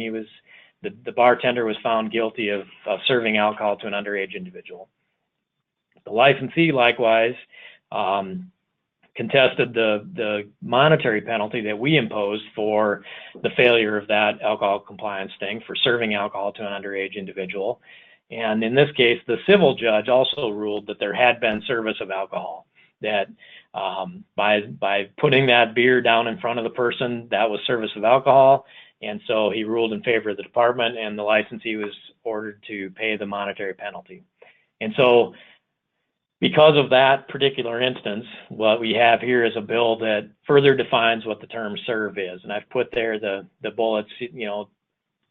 the bartender was found guilty of serving alcohol to an underage individual. The licensee likewise contested the monetary penalty that we imposed for the failure of that alcohol compliance thing for serving alcohol to an underage individual. And in this case, the civil judge also ruled that there had been service of alcohol, that by putting that beer down in front of the person, that was service of alcohol. And so he ruled in favor of the department, and the licensee was ordered to pay the monetary penalty. And so because of that particular instance, what we have here is a bill that further defines what the term serve is. And I've put there the bullets,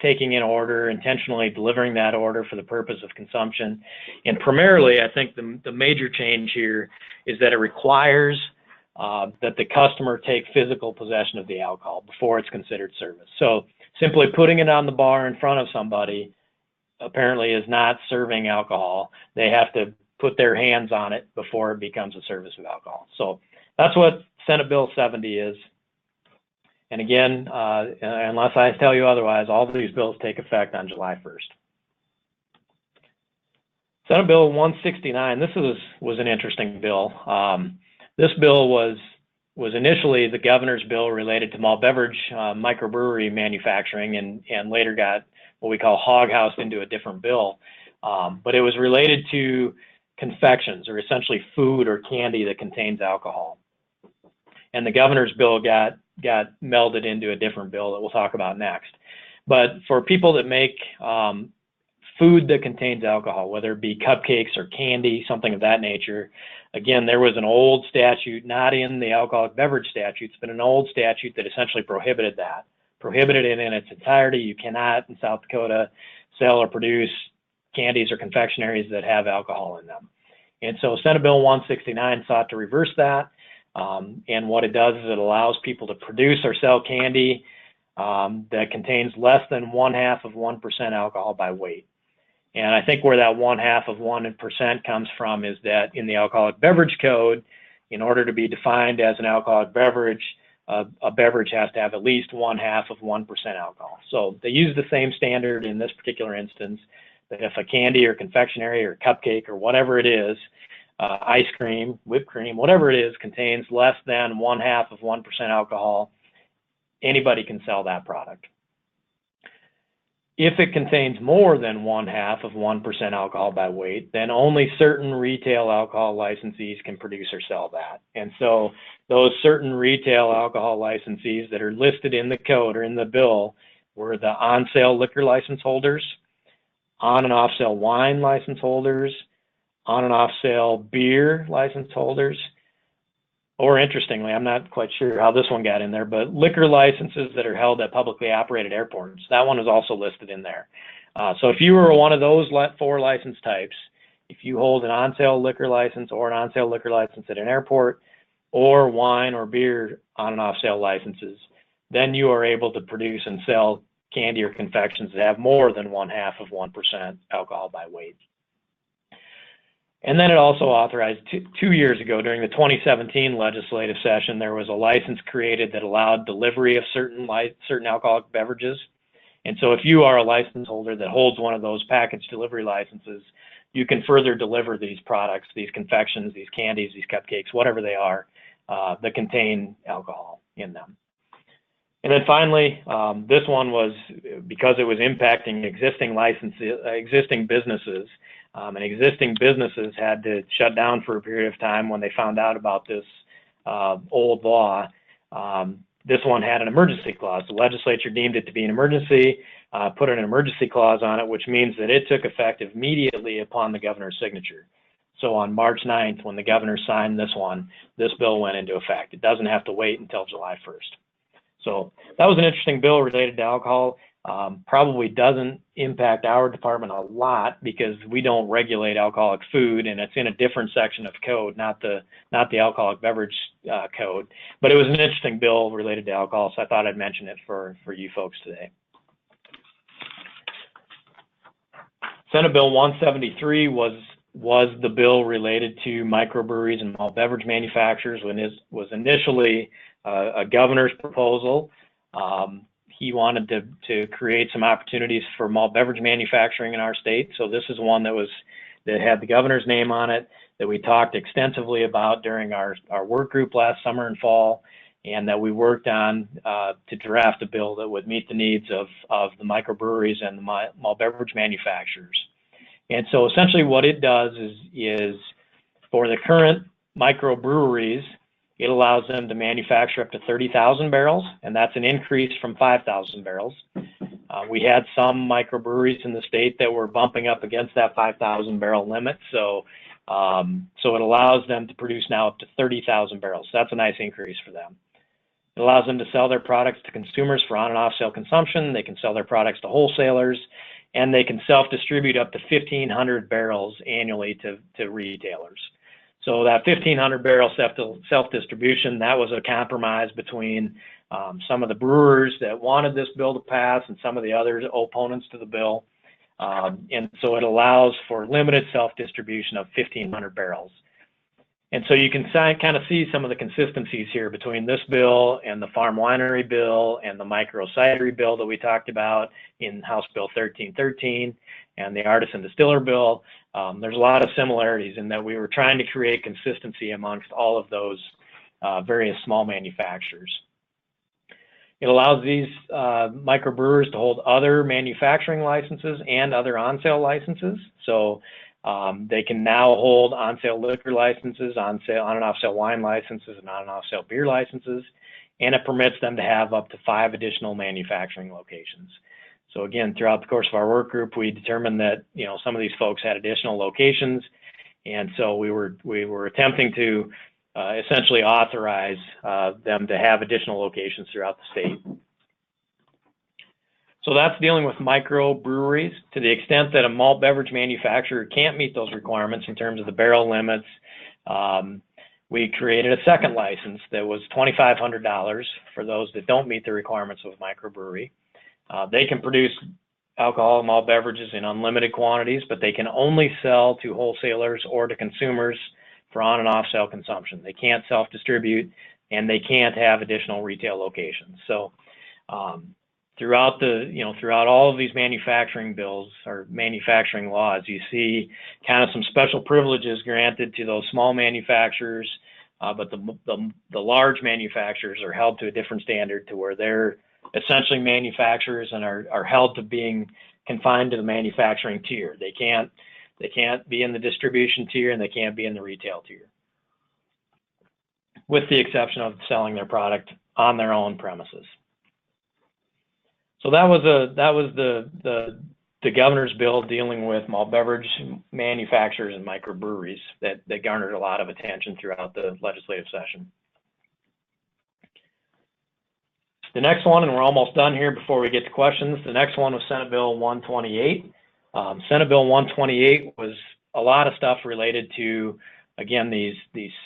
taking in order, intentionally delivering that order for the purpose of consumption. And primarily, I think the major change here is that it requires that the customer take physical possession of the alcohol before it's considered service. So simply putting it on the bar in front of somebody apparently is not serving alcohol. They have to put their hands on it before it becomes a service of alcohol. So that's what Senate Bill 70 is. And again, unless I tell you otherwise, all of these bills take effect on July 1st. Senate Bill 169, this was an interesting bill. This bill was initially the governor's bill related to malt beverage microbrewery manufacturing, and later got what we call hog-housed into a different bill. But it was related to confections, or essentially food or candy that contains alcohol. And the governor's bill got melded into a different bill that we'll talk about next. But for people that make food that contains alcohol, whether it be cupcakes or candy, something of that nature, again, there was an old statute, not in the alcoholic beverage statutes, but an old statute that essentially prohibited that, prohibited it in its entirety. You cannot in South Dakota sell or produce candies or confectionaries that have alcohol in them. And so Senate Bill 169 sought to reverse that. And what it does is it allows people to produce or sell candy that contains less than 0.5% alcohol by weight. And I think where that 0.5% comes from is that in the alcoholic beverage code, in order to be defined as an alcoholic beverage, a beverage has to have at least 0.5% alcohol. So they use the same standard in this particular instance, that if a candy or confectionery or cupcake or whatever it is, ice cream, whipped cream, whatever it is, contains less than 0.5% alcohol, anybody can sell that product. If it contains more than 0.5% alcohol by weight, then only certain retail alcohol licensees can produce or sell that. And so those certain retail alcohol licensees that are listed in the code or in the bill were the on-sale liquor license holders, on and off-sale wine license holders, on and off-sale beer license holders, or interestingly, I'm not quite sure how this one got in there, but liquor licenses that are held at publicly operated airports, that one is also listed in there. So if you were one of those 4 license types, if you hold an on-sale liquor license or an on-sale liquor license at an airport, or wine or beer on and off-sale licenses, then you are able to produce and sell candy or confections that have more than 0.5% alcohol by weight. And then it also authorized 2 years ago during the 2017 legislative session, there was a license created that allowed delivery of certain alcoholic beverages. And so if you are a license holder that holds one of those package delivery licenses, you can further deliver these products, these confections, these candies, these cupcakes, whatever they are, that contain alcohol in them. And then finally, this one was because it was impacting existing businesses, and existing businesses had to shut down for a period of time when they found out about this old law. This one had an emergency clause. The legislature deemed it to be an emergency, put an emergency clause on it, which means that it took effect immediately upon the governor's signature. So on March 9th, when the governor signed this one, this bill went into effect. It doesn't have to wait until July 1st. So that was an interesting bill related to alcohol. Probably doesn't impact our department a lot because we don't regulate alcoholic food, and it's in a different section of code, not the alcoholic beverage code. But it was an interesting bill related to alcohol, so I thought I'd mention it for you folks today. Senate Bill 173 was the bill related to microbreweries and malt beverage manufacturers when it was initially a governor's proposal. He wanted to create some opportunities for malt beverage manufacturing in our state. So this is one that had the governor's name on it, that we talked extensively about during our work group last summer and fall, and that we worked on to draft a bill that would meet the needs of the microbreweries and the malt beverage manufacturers. And so essentially what it does is for the current microbreweries, it allows them to manufacture up to 30,000 barrels, and that's an increase from 5,000 barrels. We had some microbreweries in the state that were bumping up against that 5,000 barrel limit, so it allows them to produce now up to 30,000 barrels. So that's a nice increase for them. It allows them to sell their products to consumers for on and off sale consumption. They can sell their products to wholesalers, and they can self-distribute up to 1,500 barrels annually to retailers. So that 1,500 barrel self-distribution, that was a compromise between some of the brewers that wanted this bill to pass and some of the other opponents to the bill. And so it allows for limited self-distribution of 1,500 barrels. And so you can kind of see some of the consistencies here between this bill and the farm winery bill and the micro cidery bill that we talked about in House Bill 1313 and the artisan distiller bill. There's a lot of similarities in that we were trying to create consistency amongst all of those various small manufacturers. It allows these microbrewers to hold other manufacturing licenses and other on-sale licenses. So they can now hold on-sale liquor licenses, on and off-sale wine licenses, and on and off-sale beer licenses, and it permits them to have up to 5 additional manufacturing locations. So again, throughout the course of our work group, we determined that some of these folks had additional locations, and so we were attempting to essentially authorize them to have additional locations throughout the state. So that's dealing with microbreweries. To the extent that a malt beverage manufacturer can't meet those requirements in terms of the barrel limits, we created a second license that was $2,500 for those that don't meet the requirements of a microbrewery. They can produce alcohol and malt beverages in unlimited quantities, but they can only sell to wholesalers or to consumers for on and off sale consumption. They can't self-distribute, and they can't have additional retail locations. So throughout all of these manufacturing bills or manufacturing laws, you see kind of some special privileges granted to those small manufacturers, but the large manufacturers are held to a different standard to where they're essentially manufacturers and are held to being confined to the manufacturing tier. They can't be in the distribution tier, and they can't be in the retail tier, with the exception of selling their product on their own premises. So that was the governor's bill dealing with malt beverage manufacturers and microbreweries that garnered a lot of attention throughout the legislative session. The next one, and we're almost done here before we get to questions, the next one was Senate Bill 128. Senate Bill 128 was a lot of stuff related to, again, these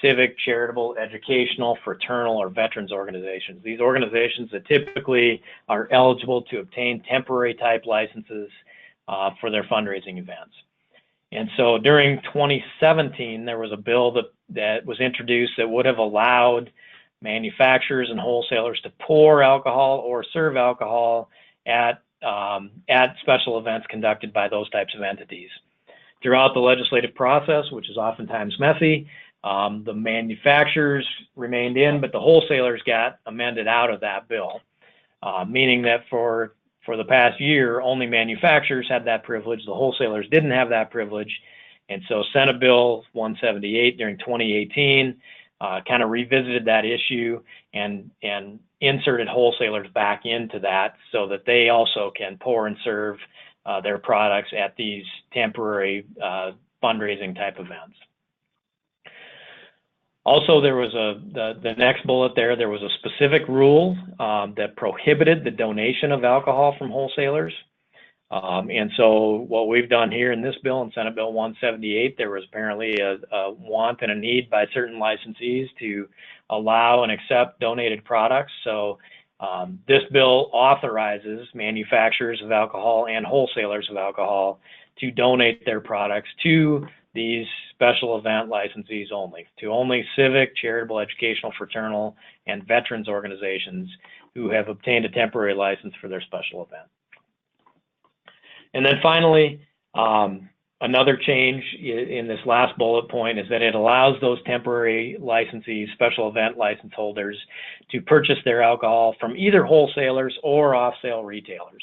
civic, charitable, educational, fraternal, or veterans organizations. These organizations that typically are eligible to obtain temporary type licenses for their fundraising events. And so during 2017, there was a bill that was introduced that would have allowed manufacturers and wholesalers to pour alcohol or serve alcohol at special events conducted by those types of entities. Throughout the legislative process, which is oftentimes messy, the manufacturers remained in, but the wholesalers got amended out of that bill, meaning that for the past year, only manufacturers had that privilege. The wholesalers didn't have that privilege. And so Senate Bill 178 during 2018 kind of revisited that issue and inserted wholesalers back into that so that they also can pour and serve their products at these temporary fundraising type events. Also, there was the next bullet there was a specific rule that prohibited the donation of alcohol from wholesalers. And so what we've done here in this bill, in Senate Bill 178, there was apparently a want and a need by certain licensees to allow and accept donated products. So this bill authorizes manufacturers of alcohol and wholesalers of alcohol to donate their products to these special event licensees only, to only civic, charitable, educational, fraternal, and veterans organizations who have obtained a temporary license for their special event. And then finally, another change in this last bullet point is that it allows those temporary licensees, special event license holders, to purchase their alcohol from either wholesalers or off-sale retailers.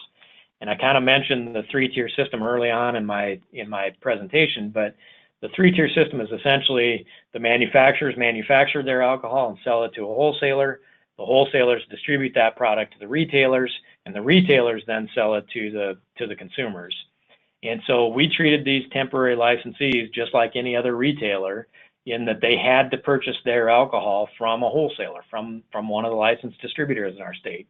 And I kind of mentioned the three-tier system early on in my presentation, but the three-tier system is essentially the manufacturers manufacture their alcohol and sell it to a wholesaler. The wholesalers distribute that product to the retailers, and the retailers then sell it to the consumers. And so we treated these temporary licensees just like any other retailer, in that they had to purchase their alcohol from a wholesaler, from one of the licensed distributors in our state.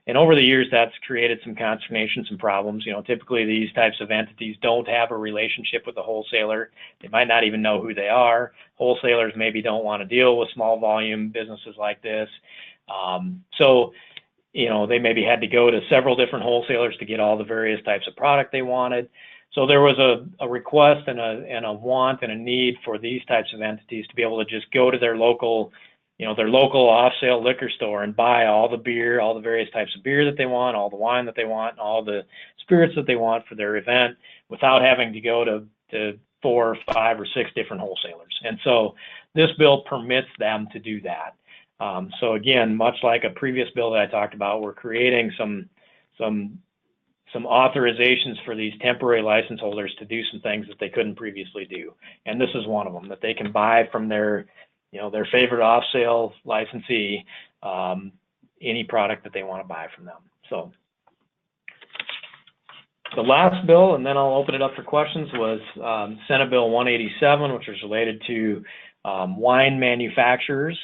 And over the years, that's created some consternation, some problems. You know, typically these types of entities don't have a relationship with the wholesaler. They might not even know who they are. Wholesalers maybe don't want to deal with small volume businesses like this. So, you know, they maybe had to go to several different wholesalers to get all the various types of product they wanted. So there was a request and a want and a need for these types of entities to be able to just go to their local, you know, their local off-sale liquor store and buy all the beer, all the various types of beer that they want, all the wine that they want, all the spirits that they want for their event, without having to go to 4, 5, or 6 different wholesalers. And so this bill permits them to do that. So again, much like a previous bill that I talked about, we're creating some authorizations for these temporary license holders to do some things that they couldn't previously do. And this is one of them, that they can buy from their favorite off-sale licensee any product that they want to buy from them. So the last bill, and then I'll open it up for questions, was Senate Bill 187, which was related to wine manufacturers.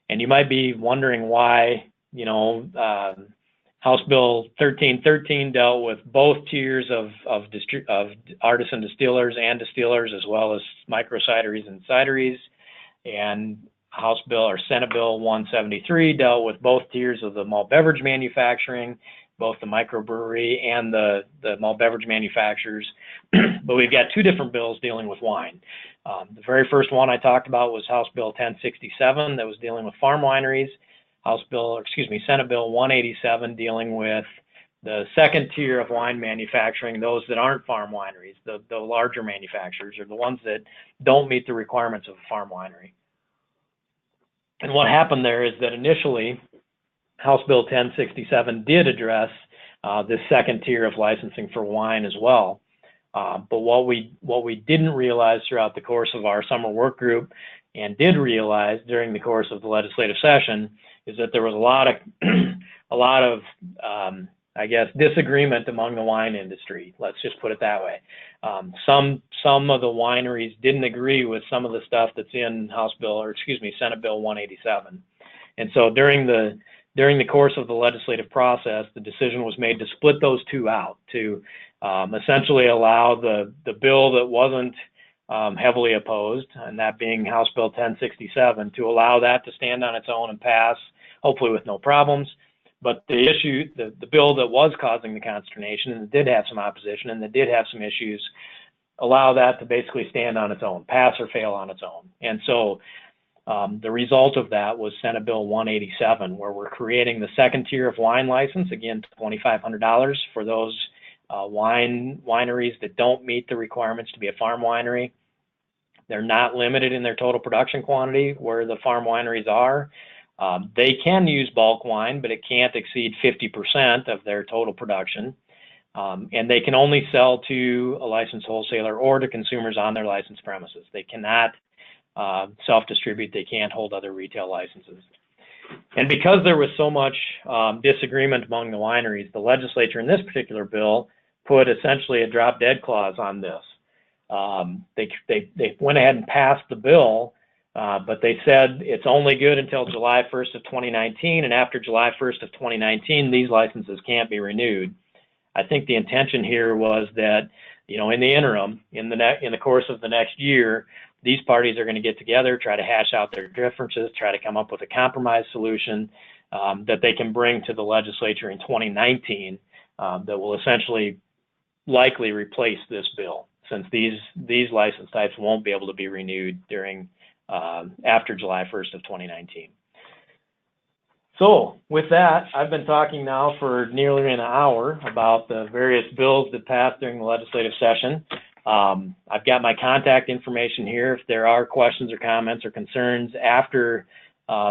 And you might be wondering why, you know, House Bill 1313 dealt with both tiers of artisan distillers and distillers, as well as micro cideries and cideries. And Senate Bill 173 dealt with both tiers of the malt beverage manufacturing, both the microbrewery and the malt beverage manufacturers. But we've got 2 different bills dealing with wine. The very first one I talked about was House Bill 1067 that was dealing with farm wineries. Senate Bill 187 dealing with the second tier of wine manufacturing, those that aren't farm wineries, the larger manufacturers, or the ones that don't meet the requirements of a farm winery. And what happened there is that initially House Bill 1067 did address this second tier of licensing for wine as well. But what we didn't realize throughout the course of our summer work group, and did realize during the course of the legislative session, is that there was a lot of I guess disagreement among the wine industry. Let's just put it that way. Some of the wineries didn't agree with some of the stuff that's in Senate Bill 187. And so during the during the course of the legislative process, the decision was made to split those two out, to essentially allow the bill that wasn't heavily opposed, and that being House Bill 1067, to allow that to stand on its own and pass, hopefully with no problems. But the bill that was causing the consternation and that did have some opposition and that did have some issues, allow that to basically stand on its own, pass or fail on its own. And so the result of that was Senate Bill 187, where we're creating the second tier of wine license, again, $2,500 for those wineries that don't meet the requirements to be a farm winery. They're not limited in their total production quantity where the farm wineries are. They can use bulk wine, but it can't exceed 50% of their total production. And they can only sell to a licensed wholesaler or to consumers on their licensed premises. They cannot self-distribute. They can't hold other retail licenses. And because there was so much disagreement among the wineries, the legislature in this particular bill put essentially a drop-dead clause on this. They went ahead and passed the bill, but they said it's only good until July 1st of 2019, and after July 1st of 2019, these licenses can't be renewed. I think the intention here was that, you know, in the interim, in the course of the next year, these parties are going to get together, try to hash out their differences, try to come up with a compromise solution that they can bring to the legislature in 2019 that will essentially likely replace this bill, since these license types won't be able to be renewed during after July 1st of 2019. So with that, I've been talking now for nearly an hour about the various bills that passed during the legislative session. I've got my contact information here. If there are questions or comments or concerns after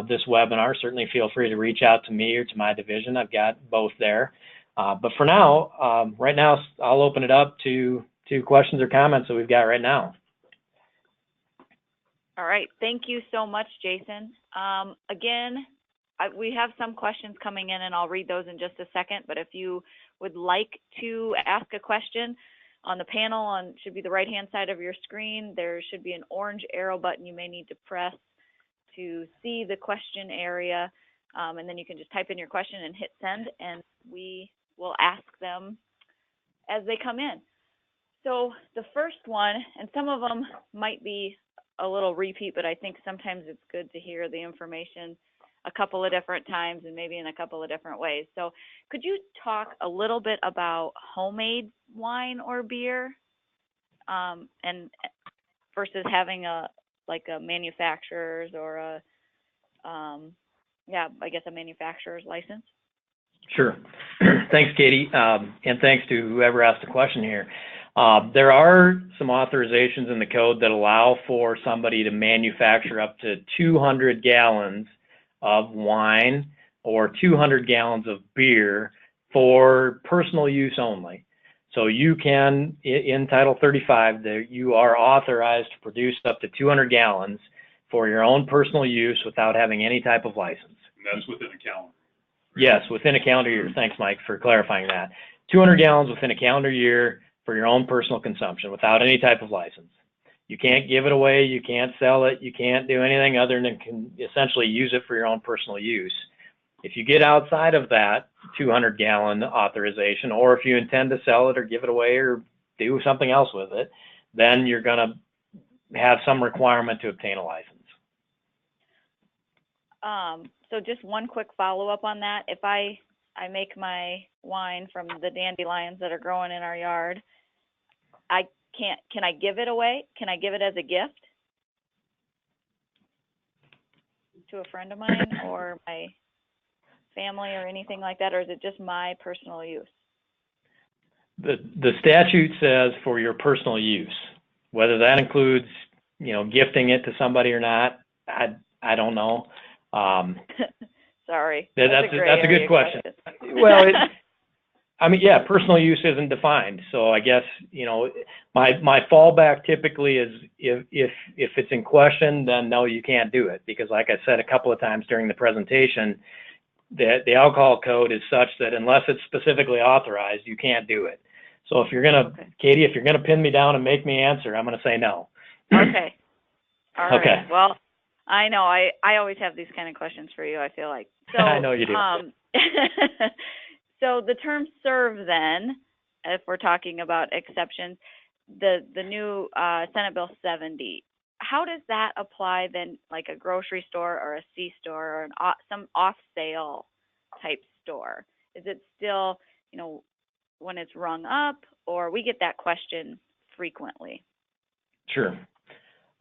this webinar, certainly feel free to reach out to me or to my division. I've got both there. But for now, right now, I'll open it up to questions or comments that we've got right now. All right. Thank you so much, Jason. Again, we have some questions coming in, and I'll read those in just a second. But if you would like to ask a question, on the panel should be the right-hand side of your screen, there should be an orange arrow button you may need to press to see the question area. And then you can just type in your question and hit send, and we will ask them as they come in. So the first one, and some of them might be a little repeat, but I think sometimes it's good to hear the information a couple of different times and maybe in a couple of different ways. So could you talk a little bit about homemade wine or beer and versus having a manufacturer's or a manufacturer's license? Sure. Thanks, Katie, and thanks to whoever asked the question here. There are some authorizations in the code that allow for somebody to manufacture up to 200 gallons of wine or 200 gallons of beer for personal use only. So you can, in Title 35, you are authorized to produce up to 200 gallons for your own personal use without having any type of license. And that's within a calendar. Yes, within a calendar year. Thanks, Mike, for clarifying that. 200 gallons within a calendar year for your own personal consumption without any type of license. You can't give it away, you can't sell it, you can't do anything other than essentially use it for your own personal use. If you get outside of that 200-gallon authorization, or if you intend to sell it or give it away or do something else with it, then you're going to have some requirement to obtain a license. So just one quick follow-up on that. If I make my wine from the dandelions that are growing in our yard, can I give it away? Can I give it as a gift to a friend of mine or my family or anything like that, or is it just my personal use? The statute says for your personal use. Whether that includes, gifting it to somebody or not, I don't know. Sorry. That's a good question. Well, personal use isn't defined. So I guess, my fallback typically is if it's in question, then no, you can't do it. Because like I said a couple of times during the presentation, the alcohol code is such that unless it's specifically authorized, you can't do it. So if you're going to, Katie, if you're going to pin me down and make me answer, I'm going to say no. Okay. All right. Okay. Well, I know. I always have these kind of questions for you, I feel like. So, I know you do. so the term serve then, if we're talking about exceptions, the new Senate Bill 70, how does that apply then, like a grocery store or a C store or some off sale type store? Is it still, when it's rung up, or we get that question frequently? Sure.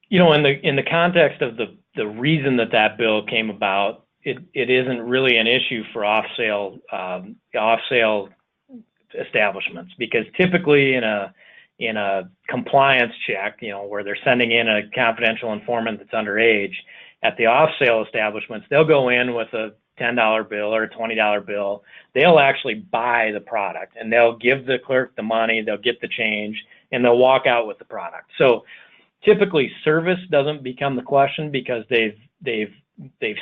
In the context of the reason that bill came about, it isn't really an issue for off sale establishments, because typically in a compliance check, where they're sending in a confidential informant that's underage, at the off sale establishments, they'll go in with a $10 bill or a $20 bill. They'll actually buy the product, and they'll give the clerk the money, they'll get the change, and they'll walk out with the product. So typically service doesn't become the question, because they've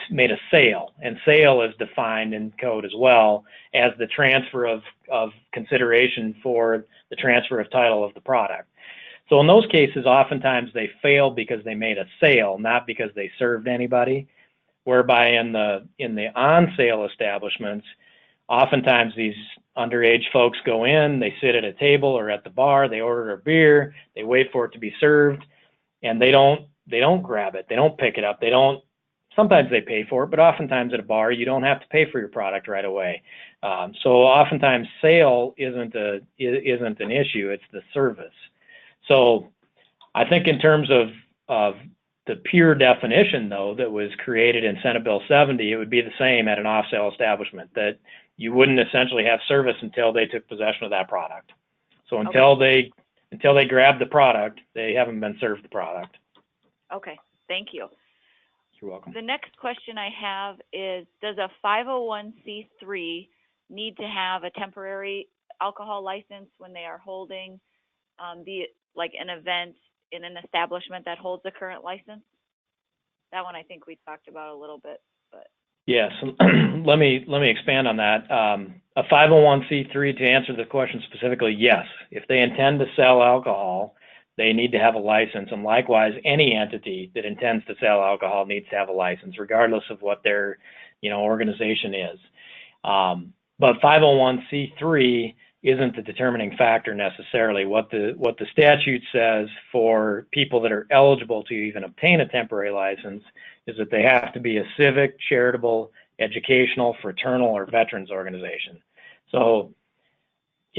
made a sale, and sale is defined in code as well as the transfer of consideration for the transfer of title of the product. So in those cases, oftentimes they fail because they made a sale, not because they served anybody. Whereby in the on sale establishments, oftentimes these underage folks go in, they sit at a table or at the bar, they order a beer, they wait for it to be served, and they don't grab it, they don't pick it up, sometimes they pay for it, but oftentimes at a bar you don't have to pay for your product right away. So oftentimes sale isn't an issue, it's the service. So I think in terms of the pure definition, though, that was created in Senate Bill 70, it would be the same at an off-sale establishment, that you wouldn't essentially have service until they took possession of that product. So until they grab the product, they haven't been served the product. Okay, thank you. You're welcome. The next question I have is, does a 501c3 need to have a temporary alcohol license when they are holding an event in an establishment that holds a current license? That one I think we talked about a little bit, but. Yes, let me expand on that. A 501c3, to answer the question specifically, yes. If they intend to sell alcohol, they need to have a license, and likewise, any entity that intends to sell alcohol needs to have a license, regardless of what their organization is. But 501c3 isn't the determining factor necessarily. What the statute says for people that are eligible to even obtain a temporary license is that they have to be a civic, charitable, educational, fraternal, or veterans organization. So,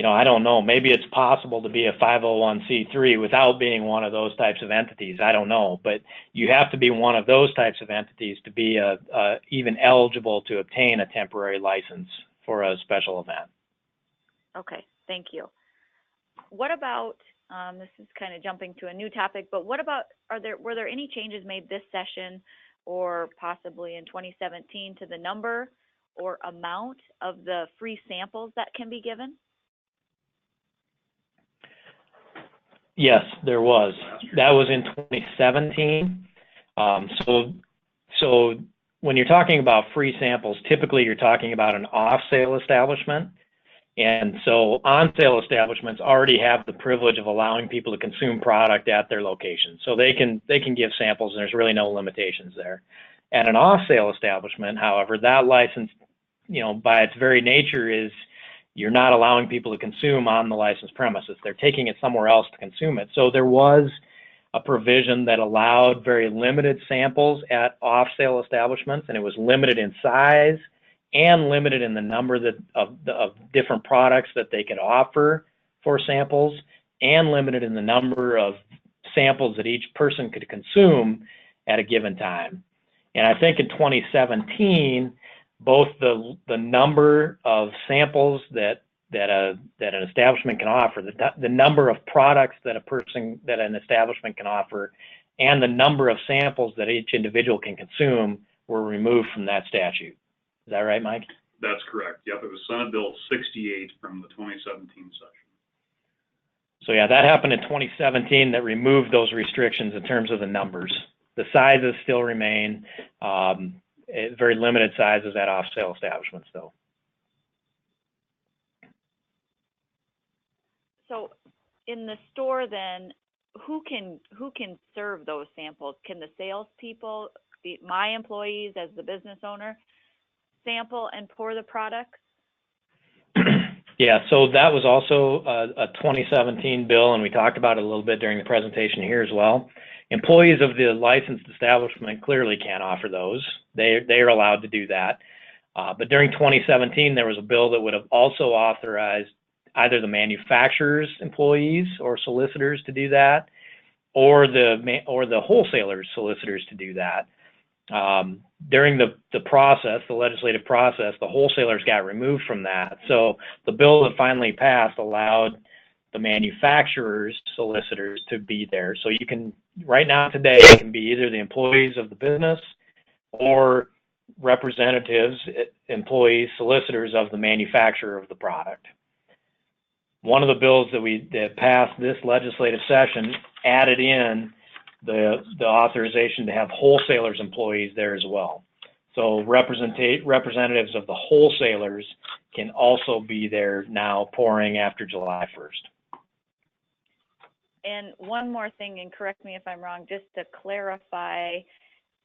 I don't know, maybe it's possible to be a 501c3 without being one of those types of entities. I don't know, but you have to be one of those types of entities to be even eligible to obtain a temporary license for a special event. Okay, thank you. What about, this is kind of jumping to a new topic, but what about, were there any changes made this session or possibly in 2017 to the number or amount of the free samples that can be given? Yes, there was. That was in 2017. So when you're talking about free samples, typically you're talking about an off-sale establishment. And so on-sale establishments already have the privilege of allowing people to consume product at their location. So they can give samples, and there's really no limitations there. At an off-sale establishment, however, that license, by its very nature is you're not allowing people to consume on the licensed premises. They're taking it somewhere else to consume it. So there was a provision that allowed very limited samples at off-sale establishments, and it was limited in size and limited in the number of different products that they could offer for samples, and limited in the number of samples that each person could consume at a given time. And I think in 2017, both the number of samples that an establishment can offer, the number of products that an establishment can offer, and the number of samples that each individual can consume were removed from that statute. Is that right, Mike? That's correct. Yep, it was Senate Bill 68 from the 2017 session. So yeah, that happened in 2017, that removed those restrictions in terms of the numbers. The sizes still remain, very limited sizes at off-sale establishments though. So in the store then, who can serve those samples? Can the salespeople my employees as the business owner sample and pour the products? Yeah, so that was also a 2017 bill, and we talked about it a little bit during the presentation here as well. Employees of the licensed establishment clearly can't offer those. They are allowed to do that. But during 2017, there was a bill that would have also authorized either the manufacturer's employees or solicitors to do that, or the wholesalers' solicitors to do that. During the process, the legislative process, the wholesalers got removed from that. So the bill that finally passed allowed the manufacturer's solicitors to be there. So you can, right now today, it can be either the employees of the business or representatives, employees, solicitors of the manufacturer of the product. One of the bills that passed this legislative session added in the authorization to have wholesalers' employees there as well. So representatives of the wholesalers can also be there now pouring after July 1st. And one more thing, and correct me if I'm wrong, just to clarify,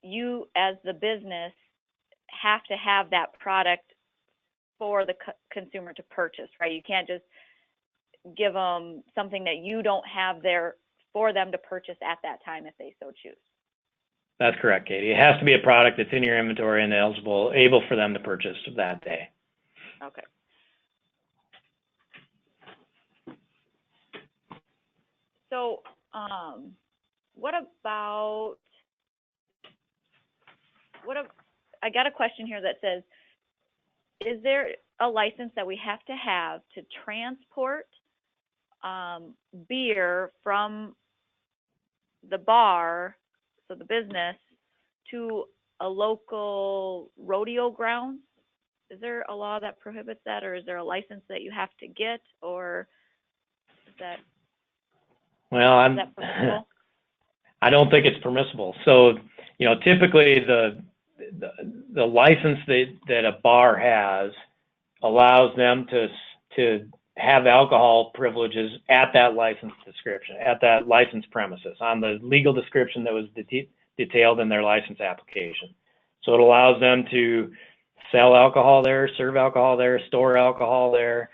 you as the business have to have that product for the consumer to purchase, right? You can't just give them something that you don't have there for them to purchase at that time if they so choose. That's correct, Katie. It has to be a product that's in your inventory and able for them to purchase that day. Okay. So, I got a question here that says, is there a license that we have to transport beer from the bar, so the business, to a local rodeo grounds? Is there a law that prohibits that, or is there a license that you have to get, or is that? Well, is that permissible? I don't think it's permissible. So, typically the license that a bar has allows them to have alcohol privileges at that license description, at that license premises, on the legal description that was detailed in their license application. So it allows them to sell alcohol there, serve alcohol there, store alcohol there.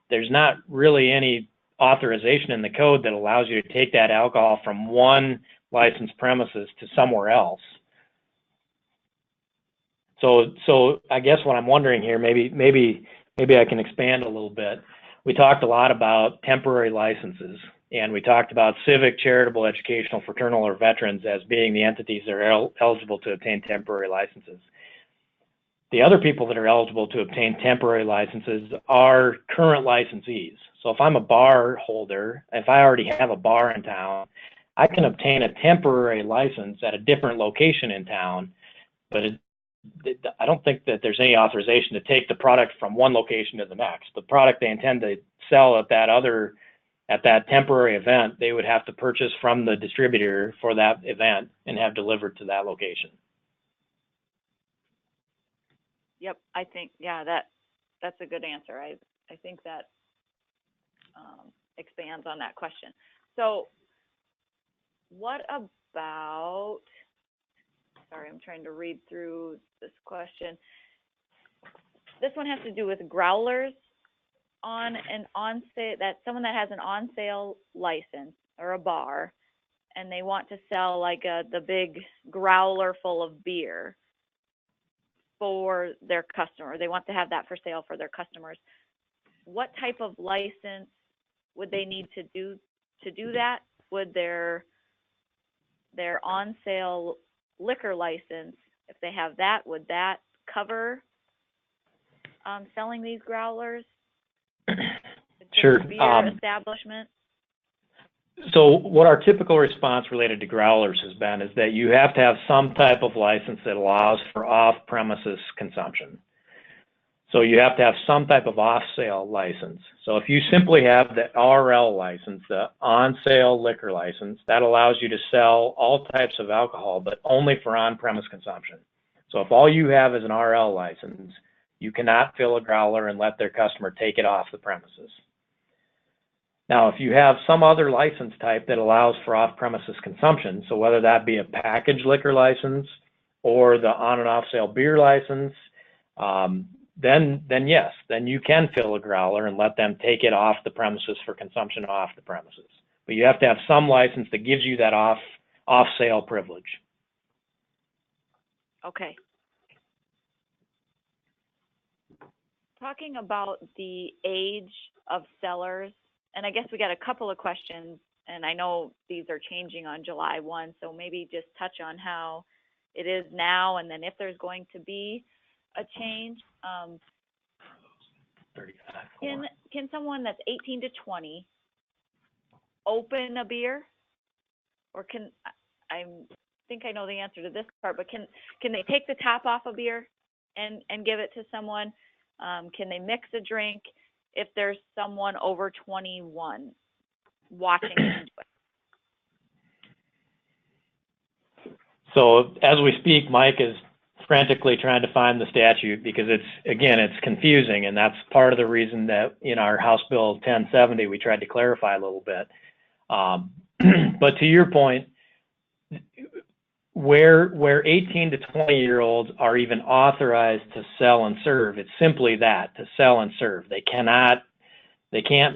There's not really any authorization in the code that allows you to take that alcohol from one licensed premises to somewhere else. So I guess what I'm wondering here, maybe I can expand a little bit. We talked a lot about temporary licenses, and we talked about civic, charitable, educational, fraternal, or veterans as being the entities that are eligible to obtain temporary licenses. The other people that are eligible to obtain temporary licenses are current licensees. So if I'm a bar holder, if I already have a bar in town, I can obtain a temporary license at a different location in town, but I don't think that there's any authorization to take the product from one location to the next. The product they intend to sell at that temporary event, they would have to purchase from the distributor for that event and have delivered to that location. Yep, I think, yeah, that's a good answer. I think that expands on that question. So what about, sorry, I'm trying to read through this question. This one has to do with growlers on an on-sale, that someone that has an on-sale license or a bar, and they want to sell like the big growler full of beer for their customer. They want to have that for sale for their customers. What type of license would they need to do that? Would their on-sale liquor license, if they have that, would that cover selling these growlers? Sure. Beer establishment? So what our typical response related to growlers has been is that you have to have some type of license that allows for off-premises consumption. So you have to have some type of off-sale license. So if you simply have the RL license, the on-sale liquor license, that allows you to sell all types of alcohol, but only for on-premise consumption. So if all you have is an RL license, you cannot fill a growler and let their customer take it off the premises. Now, if you have some other license type that allows for off-premises consumption, so whether that be a packaged liquor license or the on and off sale beer license, then yes, then you can fill a growler and let them take it off the premises for consumption off the premises. But you have to have some license that gives you that off sale privilege. Okay. Talking about the age of sellers, and I guess we got a couple of questions, and I know these are changing on July 1, so maybe just touch on how it is now, and then if there's going to be a change. 35. Can someone that's 18 to 20 open a beer, or I think I know the answer to this part, but can they take the top off a beer and give it to someone? Can they mix a drink if there's someone over 21 watching them do it? So as we speak, Mike is frantically trying to find the statute because it's confusing, and that's part of the reason that in our House Bill 1070 we tried to clarify a little bit. But to your point, where 18 to 20-year-olds are even authorized to sell and serve, it's simply that, to sell and serve. They can't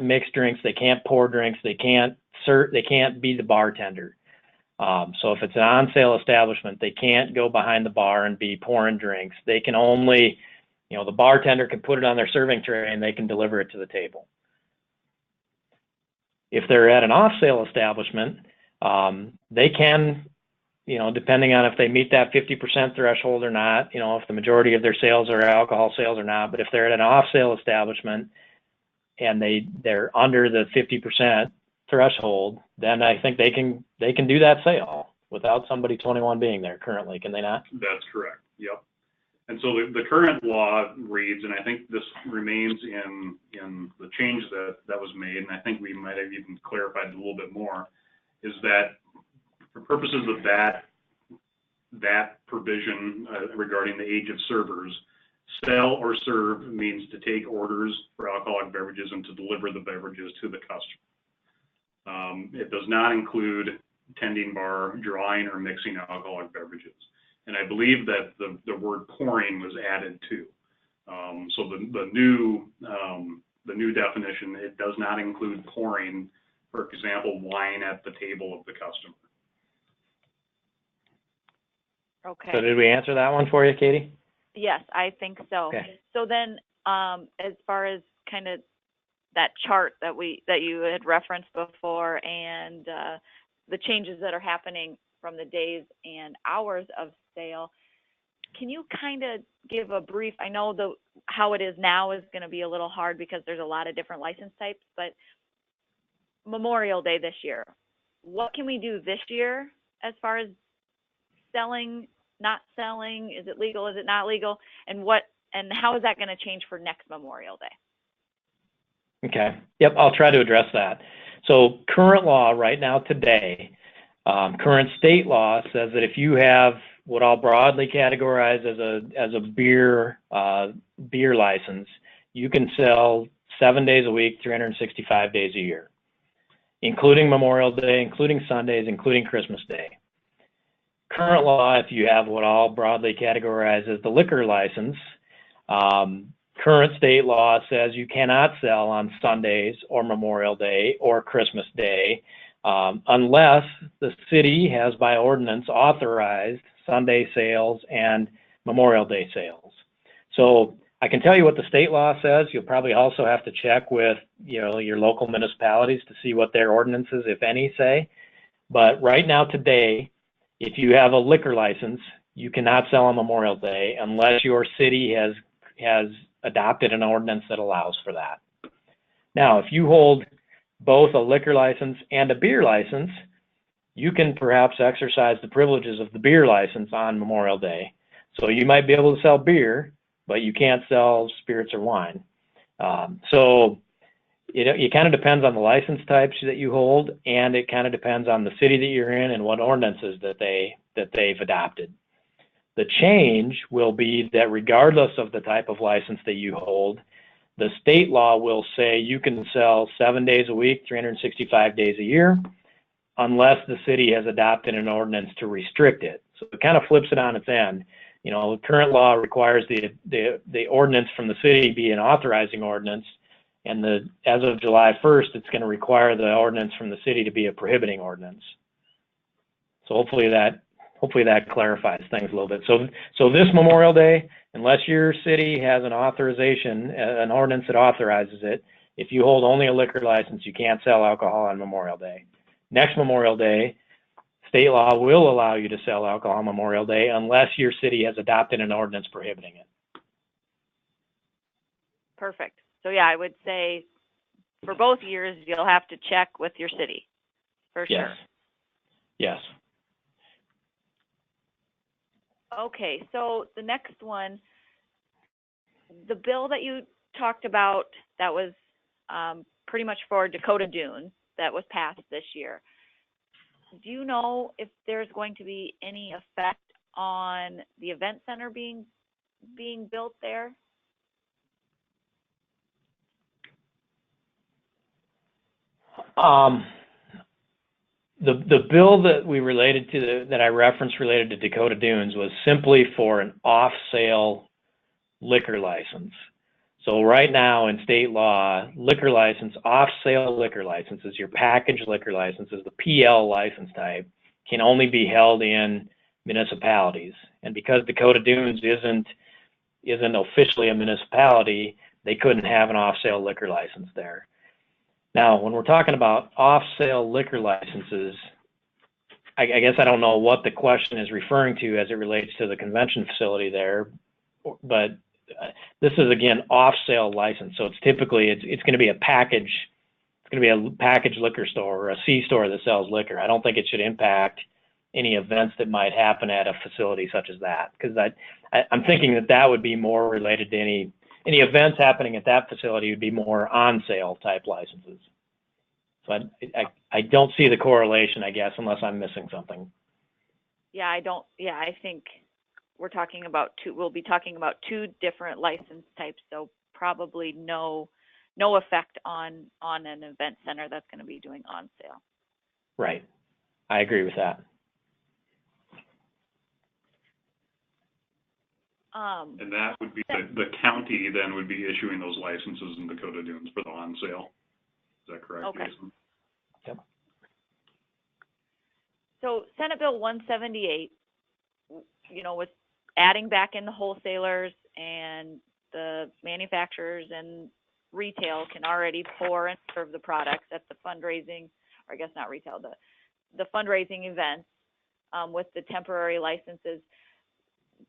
mix drinks, they can't pour drinks, they can't be the bartender. So if it's an on-sale establishment, they can't go behind the bar and be pouring drinks. They can only, the bartender can put it on their serving tray and they can deliver it to the table. If they're at an off-sale establishment, they can, depending on if they meet that 50% threshold or not, if the majority of their sales are alcohol sales or not, but if they're at an off-sale establishment and they're under the 50% threshold, then I think they can do that sale without somebody 21 being there currently, can they not? That's correct. Yep. And so the current law reads, and I think this remains in the change that was made, and I think we might have even clarified it a little bit more, is that for purposes of that provision regarding the age of servers, sell or serve means to take orders for alcoholic beverages and to deliver the beverages to the customer. It does not include tending bar, drawing, or mixing alcoholic beverages. And I believe that the word pouring was added too. So the new definition, it does not include pouring, for example, wine at the table of the customer. Okay. So did we answer that one for you, Katie? Yes, I think so. Okay. So then, as far as kind of that chart that you had referenced before, and the changes that are happening from the days and hours of sale, can you kind of give a brief? I know how it is now is going to be a little hard because there's a lot of different license types, but Memorial Day this year, what can we do this year as far as selling, not selling? Is it legal? Is it not legal? And how is that going to change for next Memorial Day? Okay. Yep, I'll try to address that. So current law right now today, current state law says that if you have what I'll broadly categorize as a beer license, you can sell 7 days a week, 365 days a year, including Memorial Day, including Sundays, including Christmas Day. Current law, if you have what I'll broadly categorize as the liquor license, current state law says you cannot sell on Sundays or Memorial Day or Christmas Day unless the city has by ordinance authorized Sunday sales and Memorial Day sales. So I can tell you what the state law says. You'll probably also have to check with your local municipalities to see what their ordinances, if any, say. But right now today, if you have a liquor license, you cannot sell on Memorial Day unless your city has adopted an ordinance that allows for that. Now, if you hold both a liquor license and a beer license, you can perhaps exercise the privileges of the beer license on Memorial Day. So you might be able to sell beer, but you can't sell spirits or wine. So it kind of depends on the license types that you hold, and it kind of depends on the city that you're in and what ordinances that they've adopted. The change will be that regardless of the type of license that you hold, The state law will say you can sell 7 days a week, 365 days a year, unless the city has adopted an ordinance to restrict it. So it kind of flips it on its end. You know, current law requires the ordinance from the city be an authorizing ordinance, and as of July 1st, it's going to require the ordinance from the city to be a prohibiting ordinance. So hopefully that clarifies things a little bit. So this Memorial Day, unless your city has an authorization, an ordinance that authorizes it, if you hold only a liquor license, you can't sell alcohol on Memorial Day. Next Memorial Day, state law will allow you to sell alcohol on Memorial Day unless your city has adopted an ordinance prohibiting it. Perfect. So yeah, I would say for both years, you'll have to check with your city, for Yes. sure. Yes. Okay, so the next one, the bill that you talked about that was pretty much for Dakota Dunes that was passed this year. Do you know if there's going to be any effect on the event center being built there? The bill that we related to, that I referenced related to Dakota Dunes, was simply for an off-sale liquor license. So right now in state law, liquor license, off-sale liquor licenses, your packaged liquor licenses, the PL license type, can only be held in municipalities. And because Dakota Dunes isn't officially a municipality, they couldn't have an off-sale liquor license there. Now, when we're talking about off-sale liquor licenses, I guess I don't know what the question is referring to as it relates to the convention facility there, but this is, again, off-sale license. So it's typically, it's going to be a package, it's going to be a packaged liquor store or a C-store that sells liquor. I don't think it should impact any events that might happen at a facility such as that, because I'm thinking that would be more related to any events happening at that facility would be more on-sale type licenses. So I don't see the correlation, I guess, unless I'm missing something. Yeah, I think we'll be talking about two different license types, so probably no effect on an event center that's going to be doing on sale. Right. I agree with that. And that would be the county then would be issuing those licenses in Dakota Dunes for the on sale. Is that correct, Okay. Jason? Yep. So Senate Bill 178, was adding back in the wholesalers, and the manufacturers and retail can already pour and serve the products at the fundraising, or I guess not retail, the fundraising events with the temporary licenses.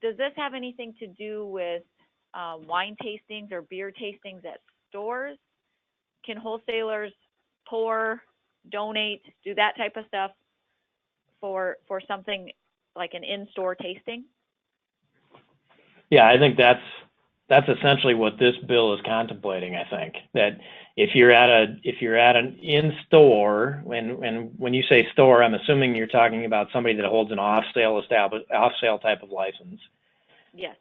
Does this have anything to do with wine tastings or beer tastings at stores? Can wholesalers pour, donate, do that type of stuff for something like an in-store tasting? Yeah, I think that's essentially what this bill is contemplating. I think that if you're at an in-store, when you say store, I'm assuming you're talking about somebody that holds an off-sale type of license. Yes.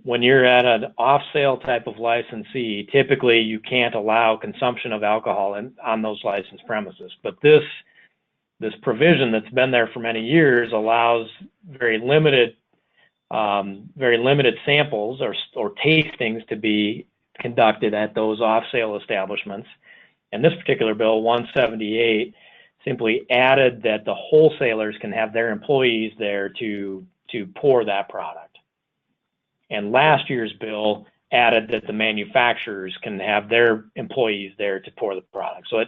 When you're at an off-sale type of licensee, typically you can't allow consumption of alcohol on those licensed premises. But this provision that's been there for many years allows very limited samples or tastings to be conducted at those off-sale establishments. And this particular bill, 178, simply added that the wholesalers can have their employees there to pour that product. And last year's bill added that the manufacturers can have their employees there to pour the product. So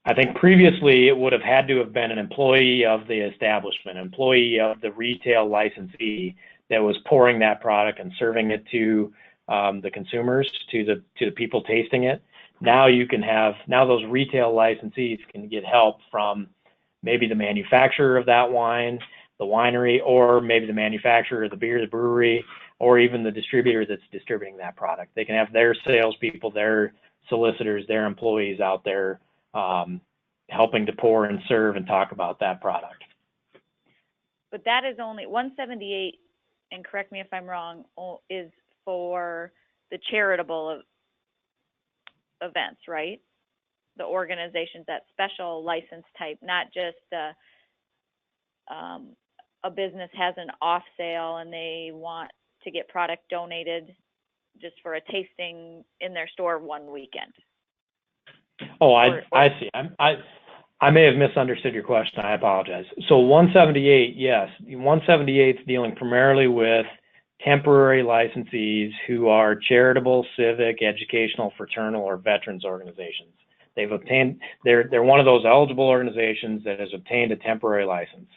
I think previously it would have had to have been an employee of the establishment, employee of the retail licensee that was pouring that product and serving it to the consumers, to the people tasting it. Now those retail licensees can get help from maybe the manufacturer of that wine, the winery, or maybe the manufacturer of the beer, the brewery, or even the distributor that's distributing that product. They can have their salespeople, their solicitors, their employees out there helping to pour and serve and talk about that product. But that is only 178, and correct me if I'm wrong, is for the charitable events, right? The organizations, that special license type, not just a business has an off sale and they want to get product donated just for a tasting in their store one weekend. Oh, I see. I may have misunderstood your question. I apologize. So 178, yes, 178 is dealing primarily with temporary licensees who are charitable, civic, educational, fraternal, or veterans organizations. They've obtained, they're one of those eligible organizations that has obtained a temporary license.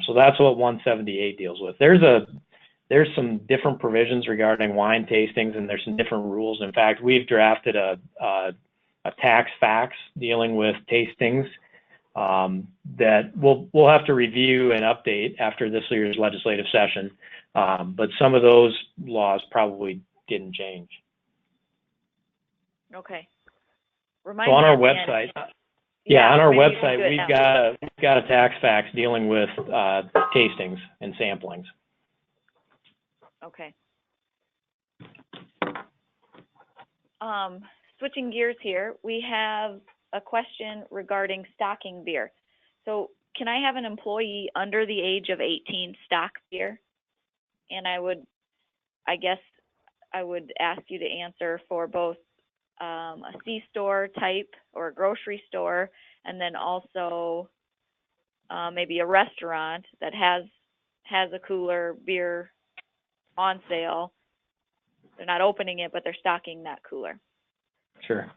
So that's what 178 deals with. There's some different provisions regarding wine tastings, and there's some different rules. In fact, we've drafted a tax fax dealing with tastings that we'll have to review and update after this year's legislative session. But some of those laws probably didn't change. Okay. So on our website, on our website, we've got a tax fax dealing with tastings and samplings. Okay. Switching gears here, we have a question regarding stocking beer. So can I have an employee under the age of 18 stock beer? And I guess I would ask you to answer for both a C-store type or a grocery store, and then also maybe a restaurant that has a cooler beer on sale. They're not opening it, but they're stocking that cooler. Sure.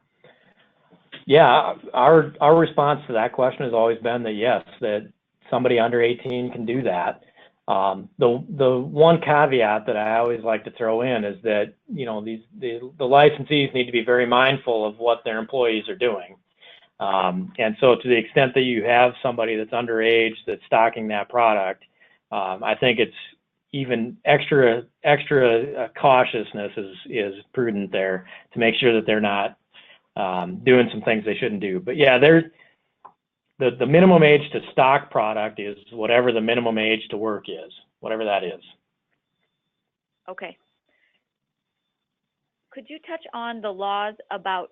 Yeah, our response to that question has always been that yes, that somebody under 18 can do that. The one caveat that I always like to throw in is that, you know, the licensees need to be very mindful of what their employees are doing. And so to the extent that you have somebody that's underage that's stocking that product, I think it's even extra cautiousness is prudent there to make sure that they're not doing some things they shouldn't do. But yeah, the minimum age to stock product is whatever the minimum age to work is, whatever that is. Okay. Could you touch on the laws about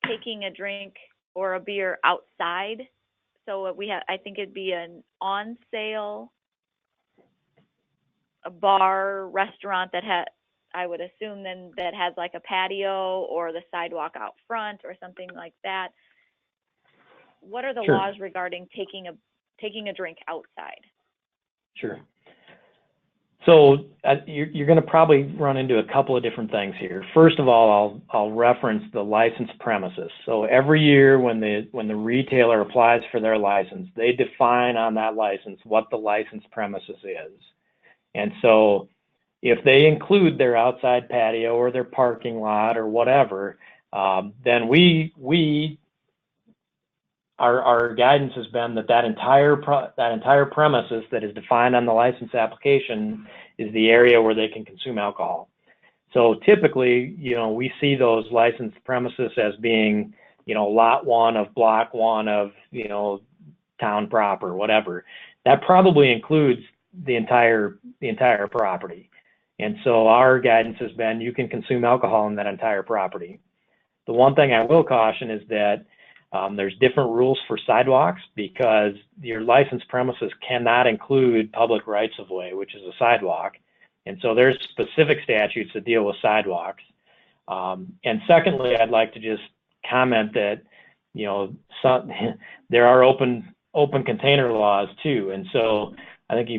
taking a drink or a beer outside? So I think it'd be an on sale, a bar, restaurant that I would assume then that has like a patio or the sidewalk out front or something like that. What are the Sure. laws regarding taking a drink outside? Sure. So you're going to probably run into a couple of different things here. First of all, I'll reference the licensed premises. So every year when the retailer applies for their license, they define on that license what the licensed premises is. And so if they include their outside patio or their parking lot or whatever, then our guidance has been that entire premises that is defined on the license application is the area where they can consume alcohol. So typically, you know, we see those licensed premises as being, you know, lot 1 of block 1 of, you know, town proper, whatever. That probably includes the entire property. And so our guidance has been you can consume alcohol in that entire property. The one thing I will caution is that there's different rules for sidewalks because your licensed premises cannot include public rights of way, which is a sidewalk. And so there's specific statutes that deal with sidewalks. And secondly, I'd like to just comment that, you know, there are open container laws too. And so I think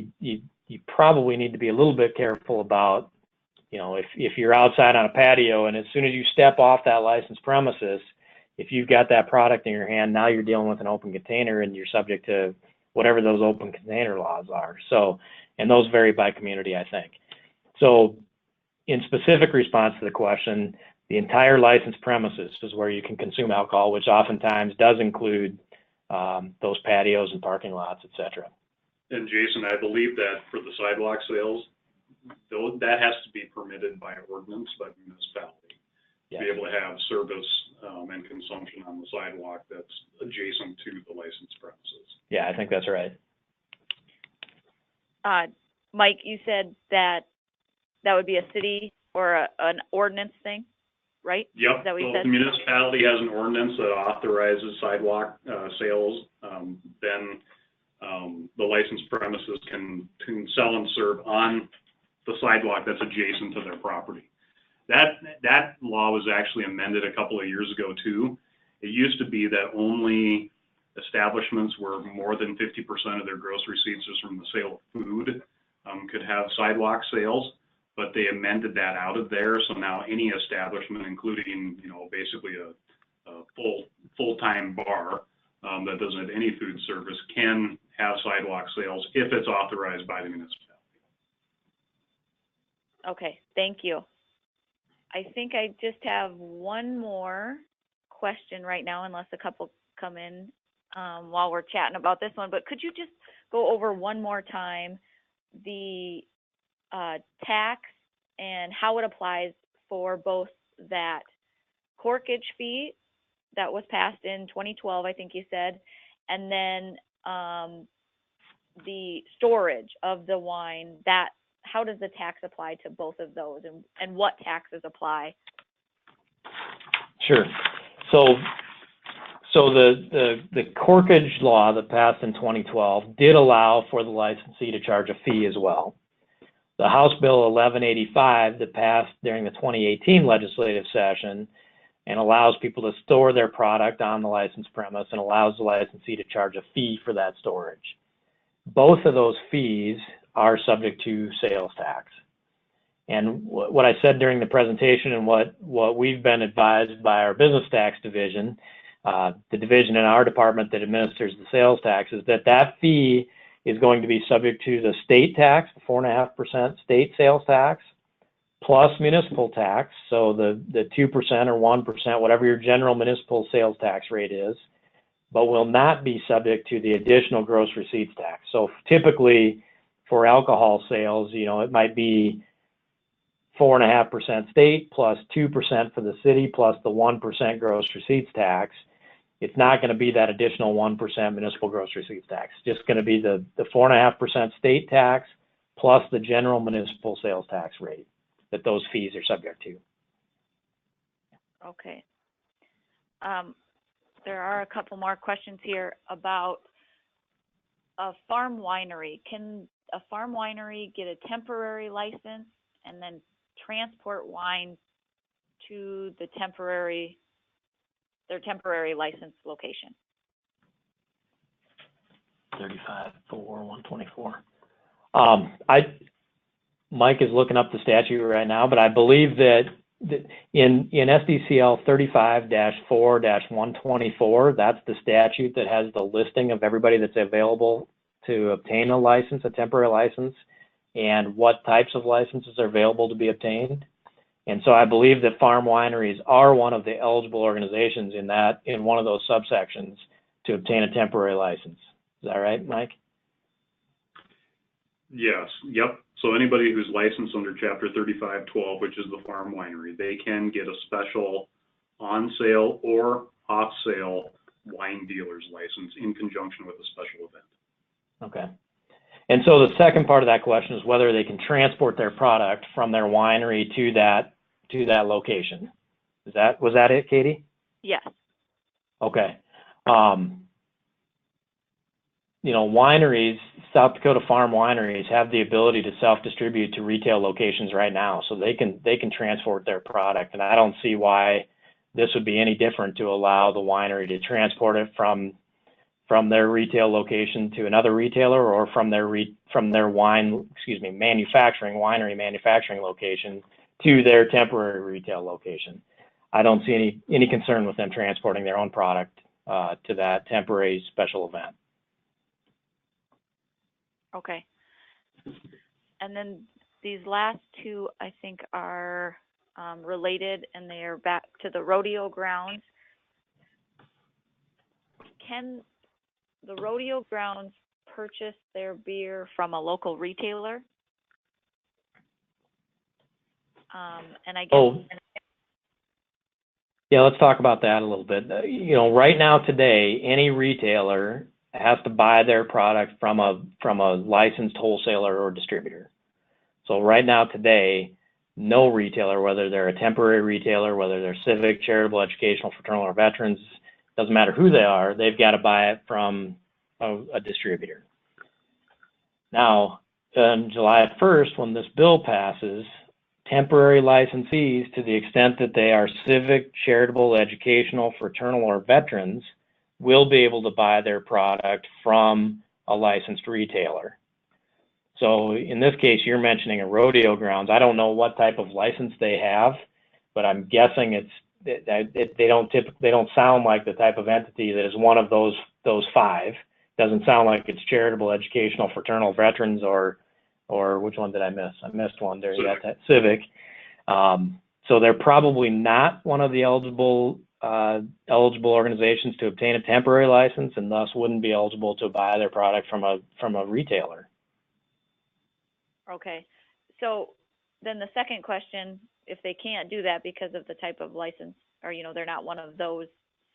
you probably need to be a little bit careful about, you know, if you're outside on a patio and as soon as you step off that licensed premises, if you've got that product in your hand, now you're dealing with an open container and you're subject to whatever those open container laws are. So, and those vary by community, I think. So in specific response to the question, the entire licensed premises is where you can consume alcohol, which oftentimes does include those patios and parking lots, et cetera. And Jason, I believe that for the sidewalk sales, that has to be permitted by ordinance by the municipality. Yes. To be able to have service and consumption on the sidewalk that's adjacent to the licensed premises. Yeah, I think that's right. Mike, you said that would be a city or an ordinance thing? right? Yep, Is that what you so if said? the municipality has an ordinance that authorizes sidewalk sales, then the licensed premises can sell and serve on the sidewalk that's adjacent to their property. That law was actually amended a couple of years ago too. It used to be that only establishments where more than 50% of their gross receipts is from the sale of food could have sidewalk sales, but they amended that out of there. So now any establishment, including, you know, basically a full-time bar that doesn't have any food service, can have sidewalk sales if it's authorized by the municipality. Okay, thank you. I think I just have one more question right now, unless a couple come in while we're chatting about this one. But could you just go over one more time the tax and how it applies for both that corkage fee that was passed in 2012, I think you said, and then the storage of the wine, that how does the tax apply to both of those, and what taxes apply? Sure. So the corkage law that passed in 2012 did allow for the licensee to charge a fee as well. The House Bill 1185 that passed during the 2018 legislative session and allows people to store their product on the licensed premise and allows the licensee to charge a fee for that storage. Both of those fees are subject to sales tax. And what I said during the presentation and what we've been advised by our business tax division, the division in our department that administers the sales tax, is that fee is going to be subject to the state tax, the 4.5% state sales tax, plus municipal tax, so the 2% or 1%, whatever your general municipal sales tax rate is, but will not be subject to the additional gross receipts tax. So typically for alcohol sales, you know, it might be 4.5% state plus 2% for the city plus the 1% gross receipts tax. It's not going to be that additional 1% municipal gross receipts tax. It's just going to be the 4.5% state tax plus the general municipal sales tax rate that those fees are subject to. Okay. There are a couple more questions here about a farm winery. Can a farm winery get a temporary license and then transport wine to the their temporary license location? 35.4.124. Mike is looking up the statute right now, but I believe that in SDCL 35-4-124, that's the statute that has the listing of everybody that's available to obtain a license, a temporary license, and what types of licenses are available to be obtained. And so I believe that farm wineries are one of the eligible organizations in one of those subsections to obtain a temporary license. Is that right, Mike? Yes, yep. So anybody who's licensed under Chapter 3512, which is the farm winery, they can get a special on-sale or off-sale wine dealer's license in conjunction with a special event. Okay. And so the second part of that question is whether they can transport their product from their winery to that location. Was that it, Katie? Yes. Okay. You know, wineries, South Dakota farm wineries, have the ability to self-distribute to retail locations right now, so they can transport their product, and I don't see why this would be any different to allow the winery to transport it from their retail location to another retailer, or from their winery manufacturing location to their temporary retail location. I don't see any concern with them transporting their own product to that temporary special event. Okay. And then these last two, I think, are related, and they are back to the rodeo grounds. Can the rodeo grounds purchase their beer from a local retailer? And I guess. Yeah, let's talk about that a little bit. You know, right now today, any retailer has to buy their product from a licensed wholesaler or distributor. So right now today, no retailer, whether they're a temporary retailer, whether they're civic, charitable, educational, fraternal, or veterans, doesn't matter who they are, they've got to buy it from a distributor. Now, on July 1st, when this bill passes, temporary licensees, to the extent that they are civic, charitable, educational, fraternal, or veterans, will be able to buy their product from a licensed retailer. So in this case, you're mentioning a rodeo grounds. I don't know what type of license they have, but I'm guessing they don't sound like the type of entity that is one of those five. Doesn't sound like it's charitable, educational, fraternal, veterans, or which one did I miss? I missed one there. You got that civic. So they're probably not one of the eligible organizations to obtain a temporary license, and thus wouldn't be eligible to buy their product from a retailer. Okay. So then the second question, if they can't do that because of the type of license, or, they're not one of those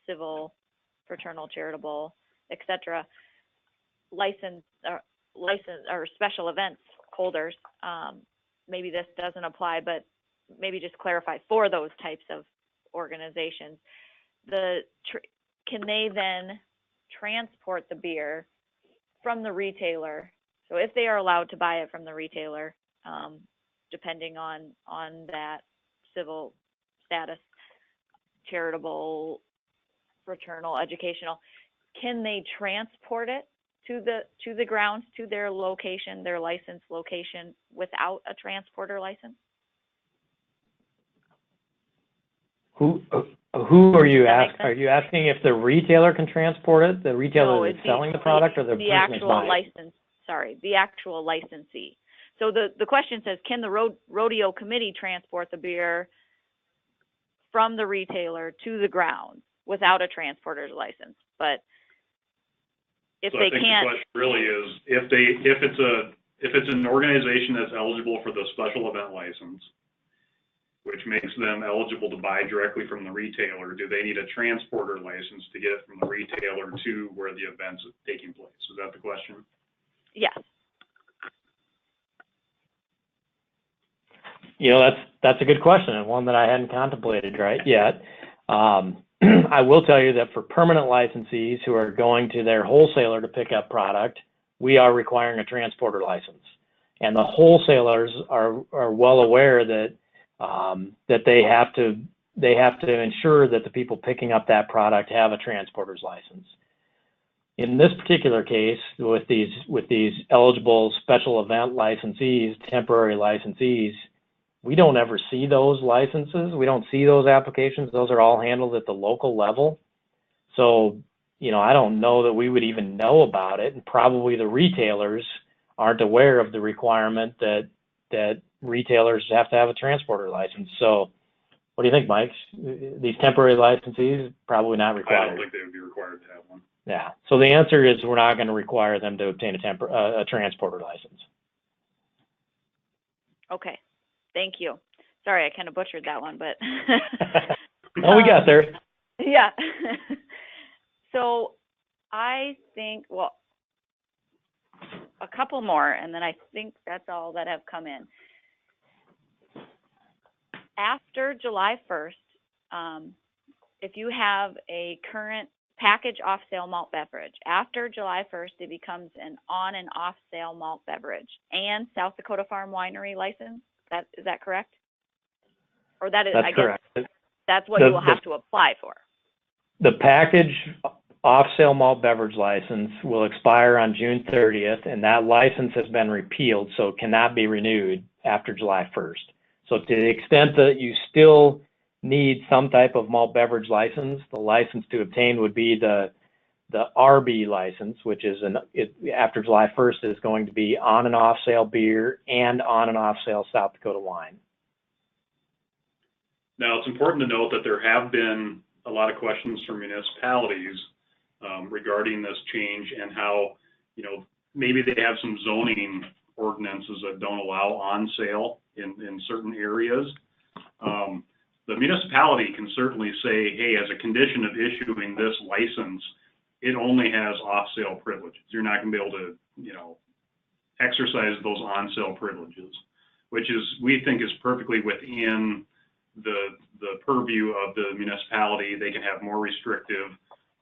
civil, fraternal, charitable, etc., license or special events holders, maybe this doesn't apply, but maybe just clarify for those types of organizations, can they then transport the beer from the retailer? So if they are allowed to buy it from the retailer, depending on that civil status, charitable, fraternal, educational, can they transport it to the grounds, to their location, their licensed location, without a transporter license? Who are you asking? Are you asking if the retailer can transport it? The retailer that's selling the product, or the person actual buying? license? Sorry, the actual licensee. So the question says, can the rodeo committee transport the beer from the retailer to the grounds without a transporter's license? But if they can't, the question really is, if it's an organization that's eligible for the special event license, which makes them eligible to buy directly from the retailer, do they need a transporter license to get it from the retailer to where the event's taking place? Is that the question? Yes. That's a good question, and one that I hadn't contemplated yet. I will tell you that for permanent licensees who are going to their wholesaler to pick up product, we are requiring a transporter license, and the wholesalers are well aware that they have to ensure that the people picking up that product have a transporter's license. In this particular case, with these eligible special event licensees, temporary licensees, we don't ever see those licenses. We don't see those applications. Those are all handled at the local level. So, I don't know that we would even know about it, and probably the retailers aren't aware of the requirement that retailers have to have a transporter license. So what do you think, Mike? These temporary licensees, probably not required. I don't think they would be required to have one. Yeah. So the answer is we're not going to require them to obtain a transporter license. Okay. Thank you. Sorry, I kind of butchered that one, but oh, we got there. Yeah. So I think, a couple more, and then I think that's all that have come in. After July 1st, if you have a current package off-sale malt beverage, after July 1st, it becomes an on and off-sale malt beverage and South Dakota Farm Winery license. Is that correct? Or that is, that's I correct. guess that's what you will have to apply for. The package off-sale malt beverage license will expire on June 30th, and that license has been repealed, so it cannot be renewed after July 1st. So to the extent that you still need some type of malt beverage license, the license to obtain would be the RB license, which is after July 1st is going to be on and off sale beer and on and off sale South Dakota wine. Now, it's important to note that there have been a lot of questions from municipalities regarding this change and how, maybe they have some zoning ordinances that don't allow on sale in certain areas. The municipality can certainly say, hey, as a condition of issuing this license, it only has off-sale privileges. You're not going to be able to, exercise those on-sale privileges. which is, we think is perfectly within the purview of the municipality. They can have more restrictive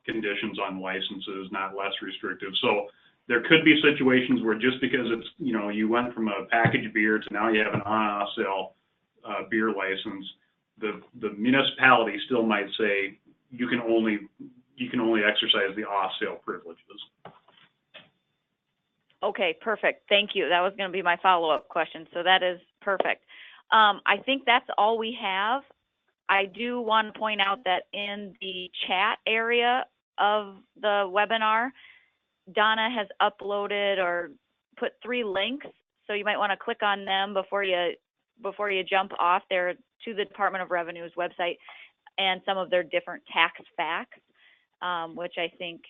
conditions on licenses, not less restrictive. So there could be situations where just because it's, you know, you went from a packaged beer to now you have an on-off sale beer license, the municipality still might say you can only exercise the off-sale privileges. Okay, perfect. Thank you. That was going to be my follow-up question, so that is perfect. I think that's all we have. I do want to point out that in the chat area of the webinar, Donna has uploaded or put 3 links, so you might want to click on them before you jump off there to the Department of Revenue's website and some of their different tax facts, which I think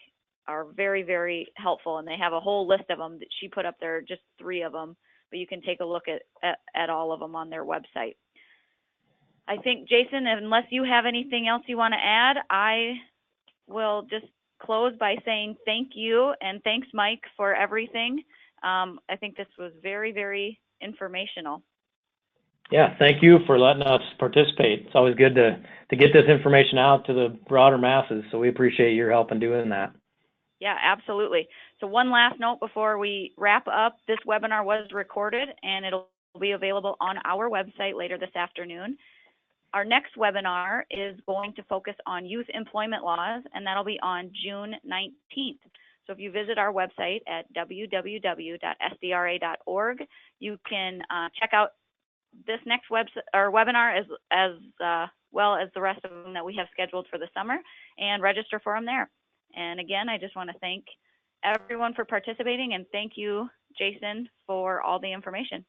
are very, very helpful. And they have a whole list of them that she put up there, just 3 of them, but you can take a look at all of them on their website. I think, Jason, unless you have anything else you want to add, I will just close by saying thank you, and thanks, Mike, for everything. I think this was very, very informational. Yeah, thank you for letting us participate. It's always good to get this information out to the broader masses, so we appreciate your help in doing that. Yeah, absolutely. So one last note before we wrap up, this webinar was recorded and it'll be available on our website later this afternoon. Our next webinar is going to focus on youth employment laws, and that'll be on June 19th. So if you visit our website at www.sdra.org, you can check out this next webinar as well as the rest of them that we have scheduled for the summer, and register for them there. And again, I just want to thank everyone for participating, and thank you, Jason, for all the information.